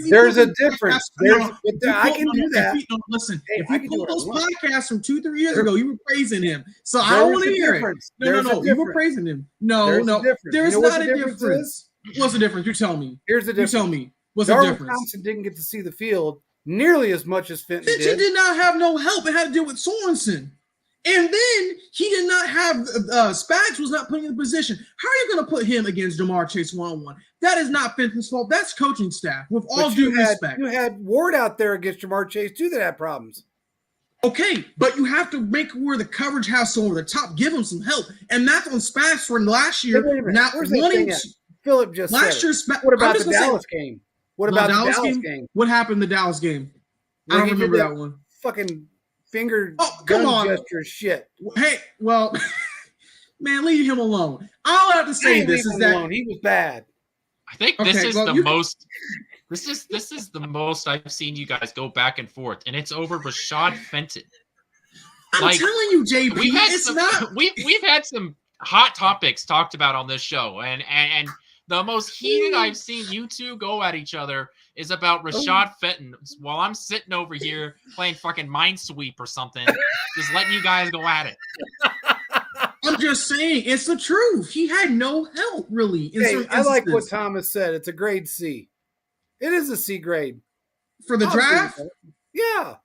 There's a difference. I can do that. Listen, if you pull those podcasts from 2-3 years ago, you were praising him. So I don't want to hear it. No. You were praising him. No. There's not a difference. What's the difference? You tell me. Here's the difference. You tell me. What's the difference? Darwin Thompson didn't get to see the field nearly as much as Fenton did. Fenton did not have no help. It had to deal with Sorensen. And then he did not have Spags was not putting in the position. How are you going to put him against Jamar Chase 1-on-1? That is not Fenton's fault. That's coaching staff. With all due respect, you had Ward out there against Jamar Chase too that had problems. Okay, but you have to make where the coverage has someone over the top. Give him some help, and that's on Spags from last year. Not wanting to. Philip just last year. What about the Dallas game? What about the Dallas game? What happened in the Dallas game? I don't remember that one. Fucking finger gun gesture shit. Hey, well, man, leave him alone. All I have to say this is that he was bad. I think this is the most. This is the most I've seen you guys go back and forth, and it's over Rashad Fenton. I'm telling you, JP, we've had some hot topics talked about on this show, and The most heated I've seen you two go at each other is about Rashad Fenton while I'm sitting over here playing fucking Minesweep or something, just letting you guys go at it. I'm just saying, it's the truth. He had no help, really. Hey, I like what Thomas said. It's a grade C. It is a C grade. For the draft? Yeah.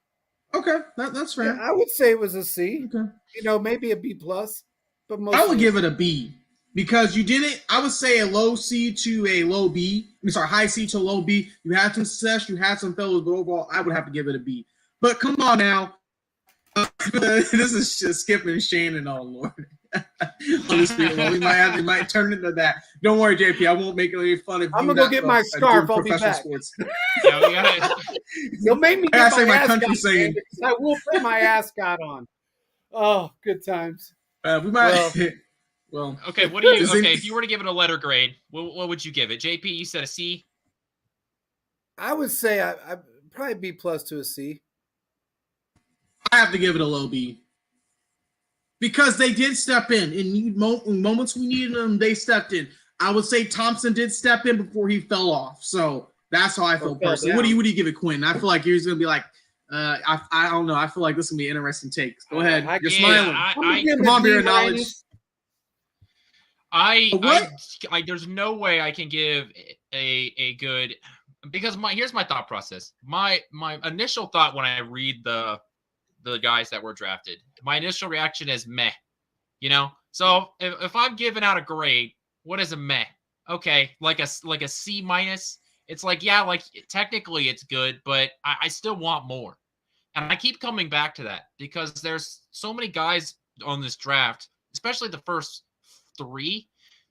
Okay, that's fair. Yeah, I would say it was a C. Okay. You know, maybe a B plus, but I would give it a B because you didn't. I would say a low C to a low B. High C to a low B. You had some success, you had some failures, but overall, I would have to give it a B. But come on now, this is just skipping Shannon. Oh Lord. we might turn into that. Don't worry, JP. I won't make any fun of you. I'm gonna go get my scarf. I'll be back. Sports. You'll make me get my country singing. I will put my ascot on. Oh, good times. We might. Well, okay. What do you? Okay, if you were to give it a letter grade, what would you give it? JP, you said a C. I would say I probably B plus to a C. I have to give it a low B. Because they did step in moments we needed them, they stepped in. I would say Thompson did step in before he fell off. So that's how I feel personally. What do you give it, Quinn? I feel like he's gonna be like, I don't know. I feel like this is gonna be an interesting take. Go ahead. You're smiling. Come on, beer knowledge. There's no way I can give a good, because here's my thought process. My initial thought when I read the guys that were drafted, my initial reaction is meh, so if I'm giving out a grade, what is a meh? Okay, like a C minus. It's like, yeah, like technically it's good, but I still want more. And I keep coming back to that because there's so many guys on this draft, especially the first 3,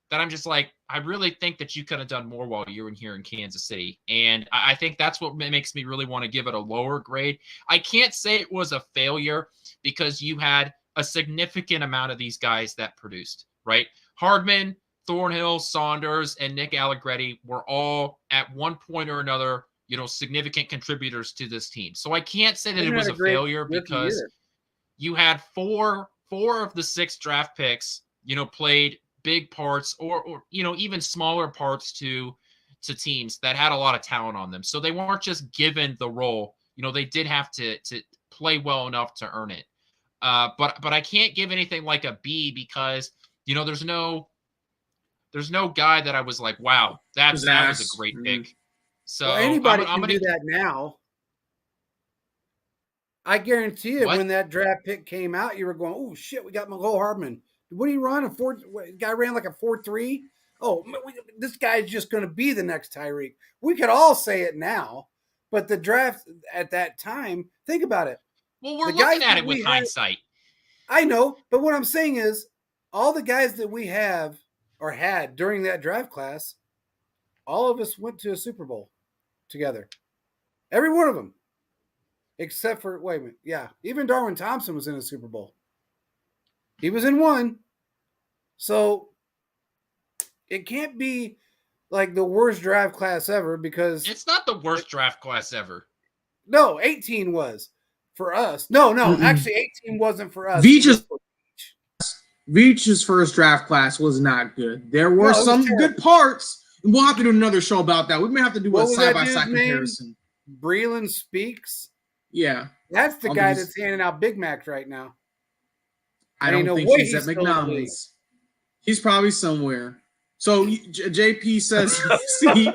that I'm just like, I really think that you could have done more while you were in here in Kansas City. And I think that's what makes me really want to give it a lower grade. I can't say it was a failure because you had a significant amount of these guys that produced, right? Hardman, Thornhill, Saunders, and Nick Allegretti were all at one point or another, significant contributors to this team. So I can't say that it was a failure because you had four of the 6 draft picks, played big parts or even smaller parts to teams that had a lot of talent on them. So they weren't just given the role. They did have to play well enough to earn it. But I can't give anything like a B because there's no guy that I was like, wow, that was a great pick. So anybody can do that now. I guarantee you, when that draft pick came out, you were going, "Oh shit, we got Mecole Hardman. What do you run? Guy ran like a 4.3. Oh, this guy's just going to be the next Tyreek." We could all say it now, but the draft at that time, think about it. Well, we're looking at it with hindsight. I know, but what I'm saying is all the guys that we have or had during that draft class, all of us went to a Super Bowl together. Every one of them. Except for, wait a minute, yeah, even Darwin Thompson was in a Super Bowl. He was in one. So it can't be like the worst draft class ever because it's not the worst draft class ever. No, 18 was for us. No, actually 18 wasn't for us. Veach's first draft class was not good. There were some good parts. And we'll have to do another show about that. We may have to do a side-by-side comparison. Breland Speaks? Yeah. That's the guy that's handing out Big Macs right now. I don't think he's at McDonald's. He's probably somewhere. So JP says C.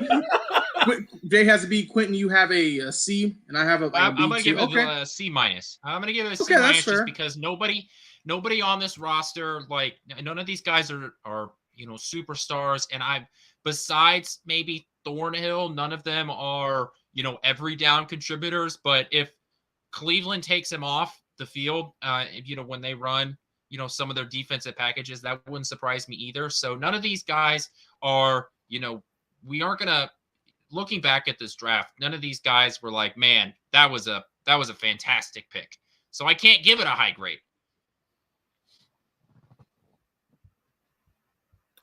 Jay has a B. Quentin, you have a C, and I have a B. I'm going to give it a C minus. I'm going to give it a C minus just because nobody on this roster, like none of these guys are superstars, and besides maybe Thornhill, none of them are every down contributors. But if Cleveland takes him off the field, when they run some of their defensive packages, that wouldn't surprise me either. So none of these guys are we aren't gonna, looking back at this draft, none of these guys were like, man, that was a fantastic pick. So I can't give it a high grade.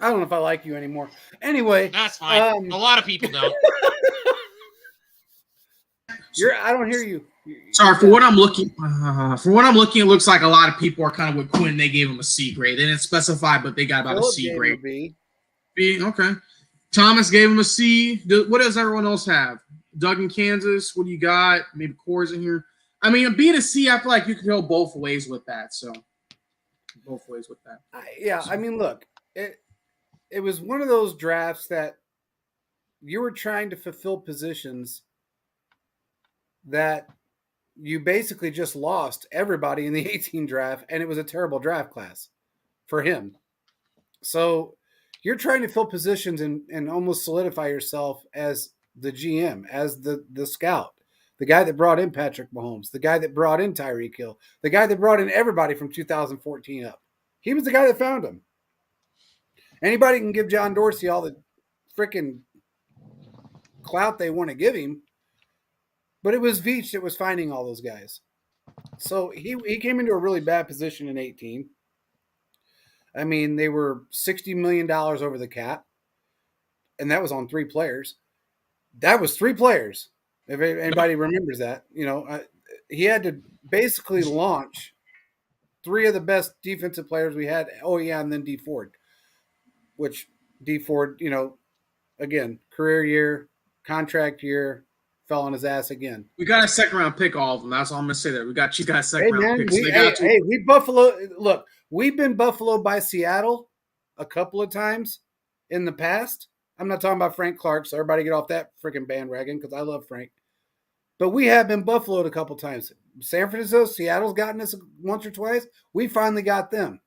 I don't know if I like you anymore. Anyway, that's fine. A lot of people don't. I don't hear you. Sorry, for what I'm looking, it looks like a lot of people are kind of with Quinn. They gave him a C grade. They didn't specify, but they got about a C grade. B. Okay. Thomas gave him a C. What does everyone else have? Doug in Kansas. What do you got? Maybe Corey's in here. I mean, a B to C, I feel like you can go both ways with that. So, both ways with that. I mean, look, it was one of those drafts that you were trying to fulfill positions that you basically just lost everybody in the 18 draft, and it was a terrible draft class for him. So you're trying to fill positions and almost solidify yourself as the GM, as the scout, the guy that brought in Patrick Mahomes, the guy that brought in Tyreek Hill, the guy that brought in everybody from 2014 up. He was the guy that found him. Anybody can give John Dorsey all the freaking clout they want to give him, but it was Veach that was finding all those guys. So he came into a really bad position in 18. I mean, they were $60 million over the cap, and that was on 3 players. That was 3 players. If anybody remembers that, he had to basically launch 3 of the best defensive players we had. Oh, yeah, and then D Ford, which D Ford, again, career year, contract year, fell on his ass again. We got a second round pick, all of them. That's all I'm gonna say. There, you got a second round pick. We Buffalo. Look, we've been Buffalo by Seattle a couple of times in the past. I'm not talking about Frank Clark, so everybody get off that freaking bandwagon because I love Frank. But we have been Buffaloed a couple times. San Francisco, Seattle's gotten us once or twice. We finally got them.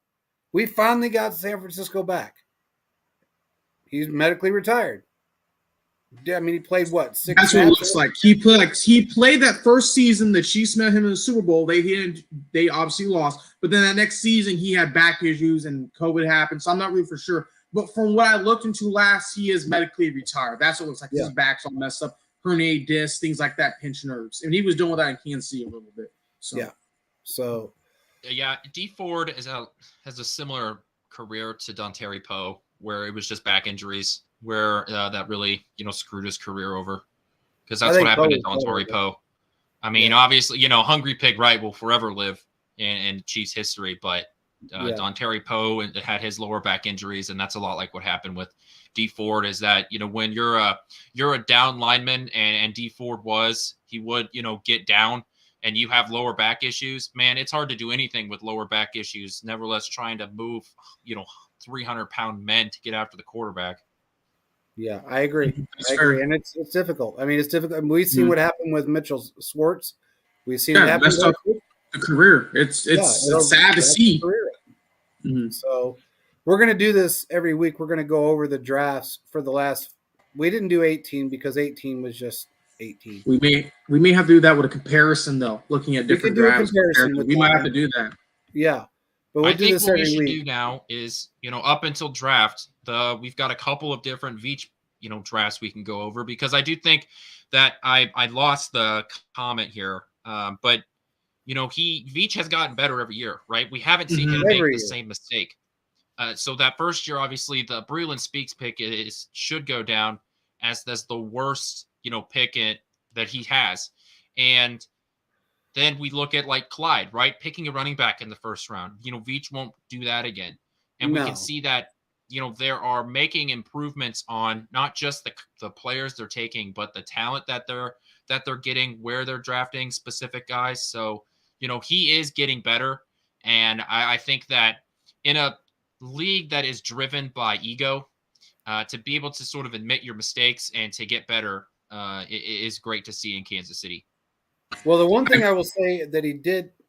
We finally got San Francisco back. He's medically retired. I mean, he played what? 6 That's what it looks like. He played that first season. The Chiefs met him in the Super Bowl. They obviously lost, but then that next season he had back issues and COVID happened. So I'm not really for sure. But from what I looked into last, he is medically retired. That's what it looks like. His back's all messed up, herniated discs, things like that, pinched nerves, and he was doing that in Kansas City a little bit. So. Yeah. So. Yeah, D Ford has a similar career to Dontari Poe, where it was just back injuries. Where that really, screwed his career over, because that's what happened to Dontari Poe. I mean, obviously, Hungry Pig Wright will forever live in Chiefs history, but Dontari Poe had his lower back injuries, and that's a lot like what happened with D Ford. Is that when you're a down lineman, and D Ford he would get down, and you have lower back issues. Man, it's hard to do anything with lower back issues. Nevertheless, trying to move 300-pound men to get after the quarterback. Yeah, I agree. And it's difficult. I mean, it's difficult. We've seen what happened with Mitchell Schwartz. We've seen it happen messed up the career. It's sad to see. Mm-hmm. So we're going to do this every week. We're going to go over the drafts for the last. We didn't do 18 because 18 was just 18. We may have to do that with a comparison though, looking at different drafts. We might have to do that. Yeah. But I think what we should do now is, up until draft, we've got a couple of different Veach, drafts we can go over, because I do think that I lost the comment here, but Veach has gotten better every year, right? We haven't seen him make the same mistake. So that first year, obviously, the Breland Speaks pick should go down as that's the worst, pick that he has, and then we look at like Clyde, right? Picking a running back in the first round. Veach won't do that again. And we can see that, there are making improvements on not just the players they're taking, but the talent that they're getting, where they're drafting specific guys. So, he is getting better. And I think that in a league that is driven by ego, to be able to sort of admit your mistakes and to get better is great to see in Kansas City. Well, the one thing I will say that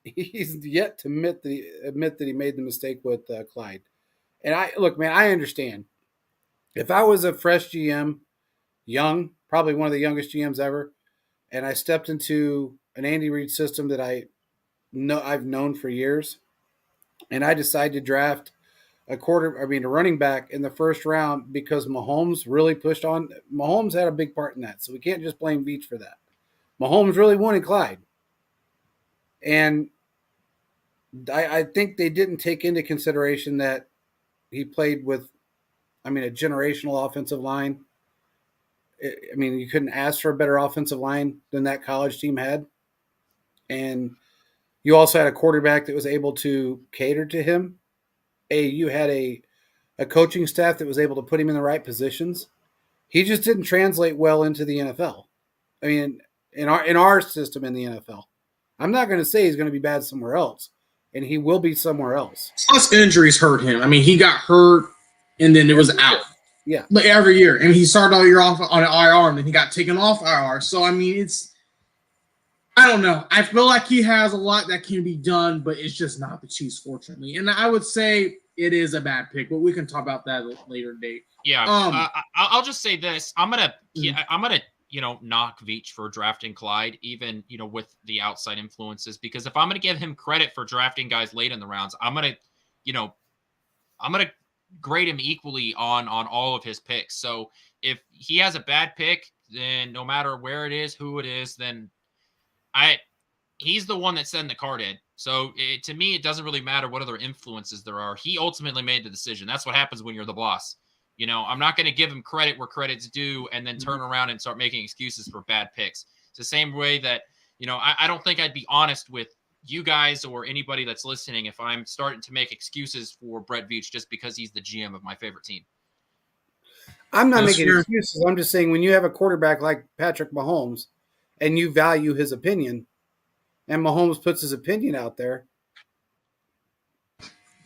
he's yet to admit that he made the mistake with Clyde. And I understand. If I was a fresh GM, young, probably one of the youngest GMs ever, and I stepped into an Andy Reid system that I've known for years, and I decide to draft a running back in the first round because Mahomes really pushed on. Mahomes had a big part in that, so we can't just blame Veach for that. Mahomes really wanted Clyde. And I think they didn't take into consideration that he played with, a generational offensive line. You couldn't ask for a better offensive line than that college team had. And you also had a quarterback that was able to cater to him. You had a coaching staff that was able to put him in the right positions. He just didn't translate well into the NFL. I mean, in our system in the NFL. I'm not going to say he's going to be bad somewhere else, and he will be somewhere else. Plus, injuries hurt him. I mean, he got hurt, and then it was out. Yeah. Like every year. And he started all year off on an IR, and then he got taken off IR. So, I mean, I don't know. I feel like he has a lot that can be done, but it's just not the Chiefs, fortunately. And I would say it is a bad pick, but we can talk about that at a later date. Yeah. I'll just say this. I'm gonna knock Veach for drafting Clyde, even with the outside influences, because if I'm gonna give him credit for drafting guys late in the rounds, I'm gonna grade him equally on all of his picks. So if he has a bad pick, then no matter where it is, who it is, then he's the one that sent the card in. So to me, it doesn't really matter what other influences there are. He ultimately made the decision. That's what happens when you're the boss. I'm not going to give him credit where credit's due and then turn around and start making excuses for bad picks. It's the same way that, I don't think I'd be honest with you guys or anybody that's listening if I'm starting to make excuses for Brett Veach just because he's the GM of my favorite team. I'm not making excuses. I'm just saying when you have a quarterback like Patrick Mahomes and you value his opinion and Mahomes puts his opinion out there,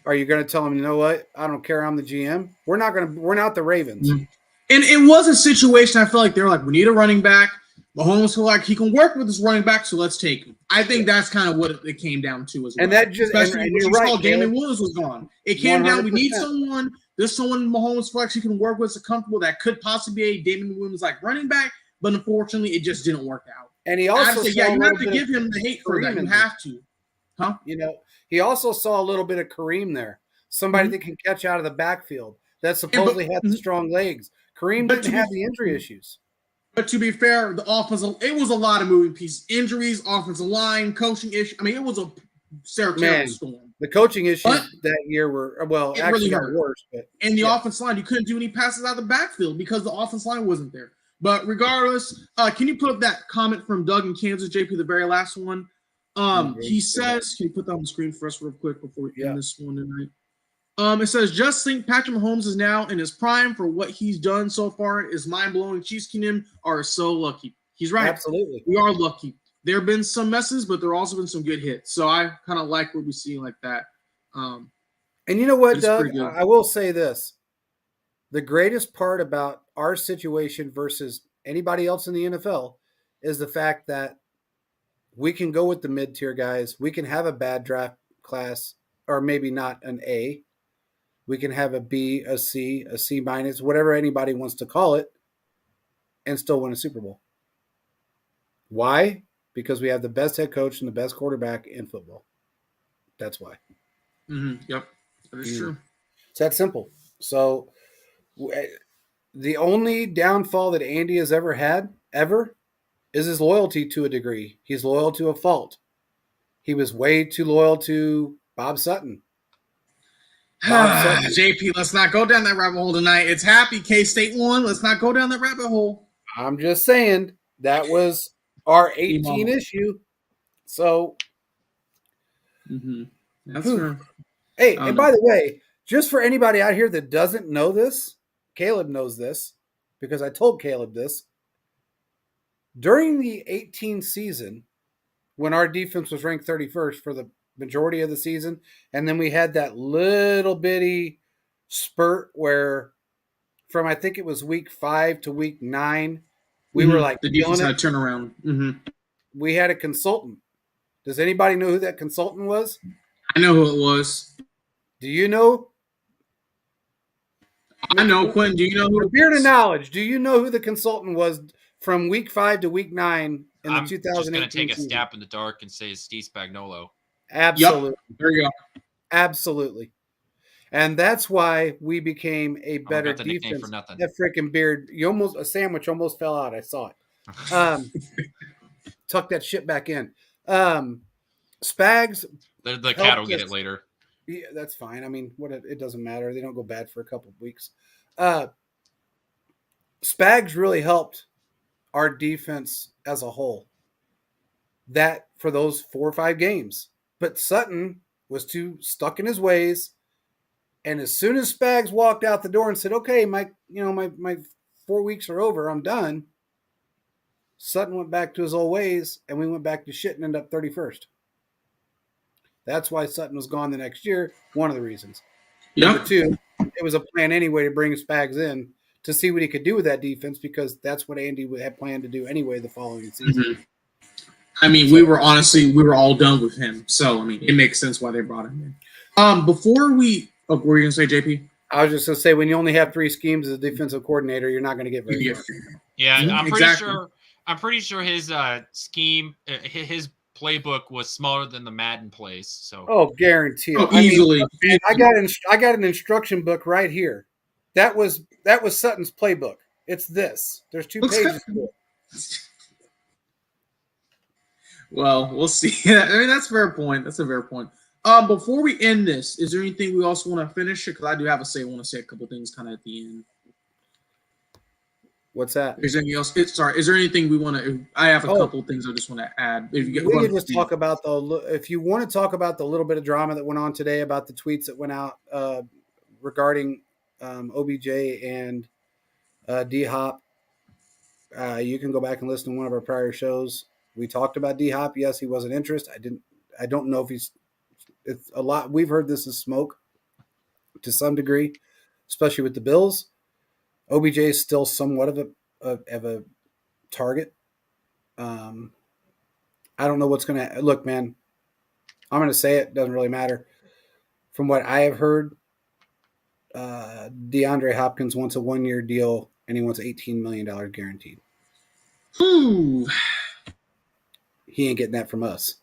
are you going to tell him, you know what? I don't care. I'm the GM. We're not the Ravens. And it was a situation I feel like they were like, we need a running back. Mahomes feel like he can work with this running back, so let's take him. I think that's kind of what it came down to as well. And that just, especially and when you're you right, saw Damon Williams was gone. It came 100%. Down, we need someone. There's someone Mahomes feel like he can work with, so comfortable that could possibly be a Damon Williams like running back, but unfortunately, it just didn't work out. And he also you have to give him the hate for that. You have to, huh? He also saw a little bit of Kareem there. Somebody that can catch out of the backfield that supposedly had the strong legs. Kareem didn't have the injury issues. But to be fair, it was a lot of moving pieces. Injuries, offensive line, coaching issue. I mean, it was a terrible storm. The coaching issues that year were, actually got worse. And the offensive line, you couldn't do any passes out of the backfield because the offensive line wasn't there. But regardless, can you put up that comment from Doug in Kansas, JP, the very last one? He says, can you put that on the screen for us real quick before we end this one tonight? It says, just think Patrick Mahomes is now in his prime for what he's done so far is mind-blowing. Chiefs Kingdom are so lucky. He's right. Absolutely. We are lucky. There have been some messes, but there have also been some good hits. So I kind of like what we see like that. And you know what, Doug? I will say this. The greatest part about our situation versus anybody else in the NFL is the fact that we can go with the mid-tier guys. We can have a bad draft class, or maybe not an A. We can have a B, a C minus, whatever anybody wants to call it, and still win a Super Bowl. Why? Because we have the best head coach and the best quarterback in football. That's why. Yep, that is true. It's that simple. So the only downfall that Andy has ever had, is his loyalty to a degree. He's loyal to a fault. He was way too loyal to Bob Sutton. JP, let's not go down that rabbit hole tonight. It's happy K-State won. Let's not go down that rabbit hole. I'm just saying that was our 18 issue. So, that's true. Hey, and by the way, just for anybody out here that doesn't know this, Caleb knows this because I told Caleb this. During the 18 season, when our defense was ranked 31st for the majority of the season, and then we had that little bitty spurt where from I think it was week 5 to week 9, we were like the defense had a turnaround. We had a consultant. Does anybody know who that consultant was? I know who it was. Do you know? I know, Quentin. Do you know who? Beard of knowledge. Do you know who the consultant was from week 5 to week 9 in the 2018 season? I'm just going to take a stab in the dark and say it's Steve Spagnuolo. Absolutely. Yep. There you go. Absolutely. And that's why we became a better defense. For nothing. That freaking beard. A sandwich almost fell out. I saw it. Tuck that shit back in. Spags. The cat will get it later. Yeah, that's fine. I mean, it doesn't matter. They don't go bad for a couple of weeks. Spags really helped our defense as a whole. That for those 4 or 5 games. But Sutton was too stuck in his ways. And as soon as Spags walked out the door and said, okay, my 4 weeks are over. I'm done. Sutton went back to his old ways, and we went back to shit and ended up 31st. That's why Sutton was gone the next year. One of the reasons. Yep. Number two, it was a plan anyway to bring Spags in to see what he could do with that defense because that's what Andy had planned to do anyway the following season. Mm-hmm. I mean, we were all done with him. So, I mean, it makes sense why they brought him in. Before we – what were you going to say, JP? I was just going to say, when you only have 3 schemes as a defensive coordinator, you're not going to get very far. Yeah, I'm pretty sure his scheme, his playbook was smaller than the Madden plays. So guarantee. Easily. I got an instruction book right here. That was Sutton's playbook. It's this. There's 2 pages to it. Well, we'll see. I mean, that's a fair point. Before we end this, is there anything we also want to finish? Because I do have I want to say a couple things kind of at the end. What's that? Is there anything else? Is there anything we want to? I have a couple things I just want to add. If you we can just talk about if you want to talk about the little bit of drama that went on today about the tweets that went out regarding OBJ and D-Hop, you can go back and listen to one of our prior shows. We talked about D-Hop. Yes, he wasn't interested. I don't know if it's a lot. We've heard this is smoke to some degree, especially with the Bills. OBJ is still somewhat of a target. I don't know what's going to look, man. I'm going to say it. Doesn't really matter. From what I have heard, DeAndre Hopkins wants a 1-year deal and he wants $18 million guaranteed. Ooh. He ain't getting that from us.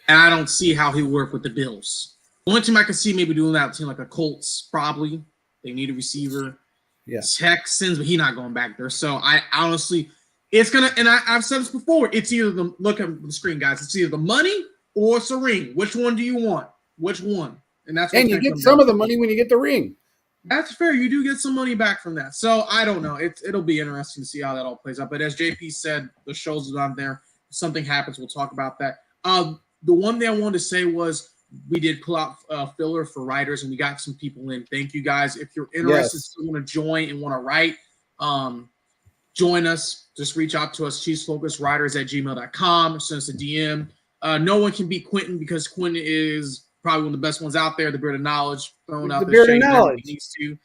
And I don't see how he would work with the Bills. The only team I can see maybe doing that team like a Colts, probably. They need a receiver. Yeah. Texans, but he's not going back there. So I honestly, it's going to, and I've said this before, it's either look at the screen, guys. It's either the money or it's a ring. Which one do you want? Which one? And that's and you get some of the money when you get the ring. That's fair. You do get some money back from that. So I don't know. It'll be interesting to see how that all plays out. But as JP said, the show's on there. If something happens, we'll talk about that. The one thing I wanted to say was we did pull out filler for writers, and we got some people in. Thank you, guys. If you're interested, still want to join and want to write, join us. Just reach out to us, chiefsfocuswriters@gmail.com. Send us a DM. No one can beat Quentin because Quentin is probably one of the best ones out there, the beard of knowledge, throwing out the beard of shade knowledge. He needs to.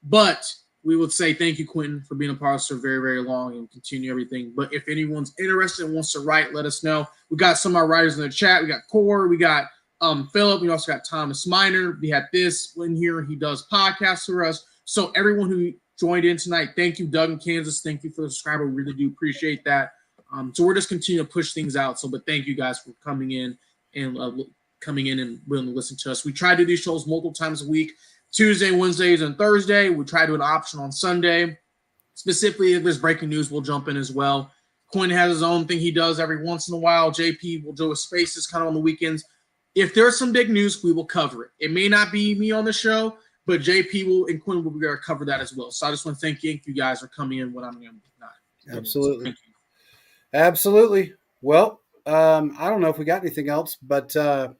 But we would say thank you, Quentin, for being a part of us for very, very long and continue everything. But if anyone's interested and wants to write, let us know. We got some of our writers in the chat. We got Core. We got Philip. We also got Thomas Miner. We had this in here. He does podcasts for us. So everyone who joined in tonight, thank you, Doug in Kansas. Thank you for the subscriber. We really do appreciate that. So we're just continuing to push things out. But thank you guys for coming in and willing to listen to us. We try to do these shows multiple times a week. Tuesday, Wednesdays, and Thursday. We try to do an option on Sunday. Specifically, if there's breaking news, we'll jump in as well. Quinn has his own thing he does every once in a while. JP will do a spaces kind of on the weekends. If there's some big news, we will cover it. It may not be me on the show, but JP will and Quinn will be there to cover that as well. So I just want to thank you guys for coming in when I'm not. Absolutely. So absolutely. Well, I don't know if we got anything else, but with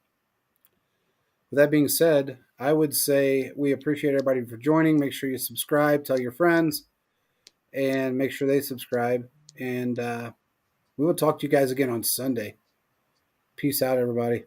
that being said, I would say we appreciate everybody for joining. Make sure you subscribe, tell your friends, and make sure they subscribe. And we will talk to you guys again on Sunday. Peace out, everybody.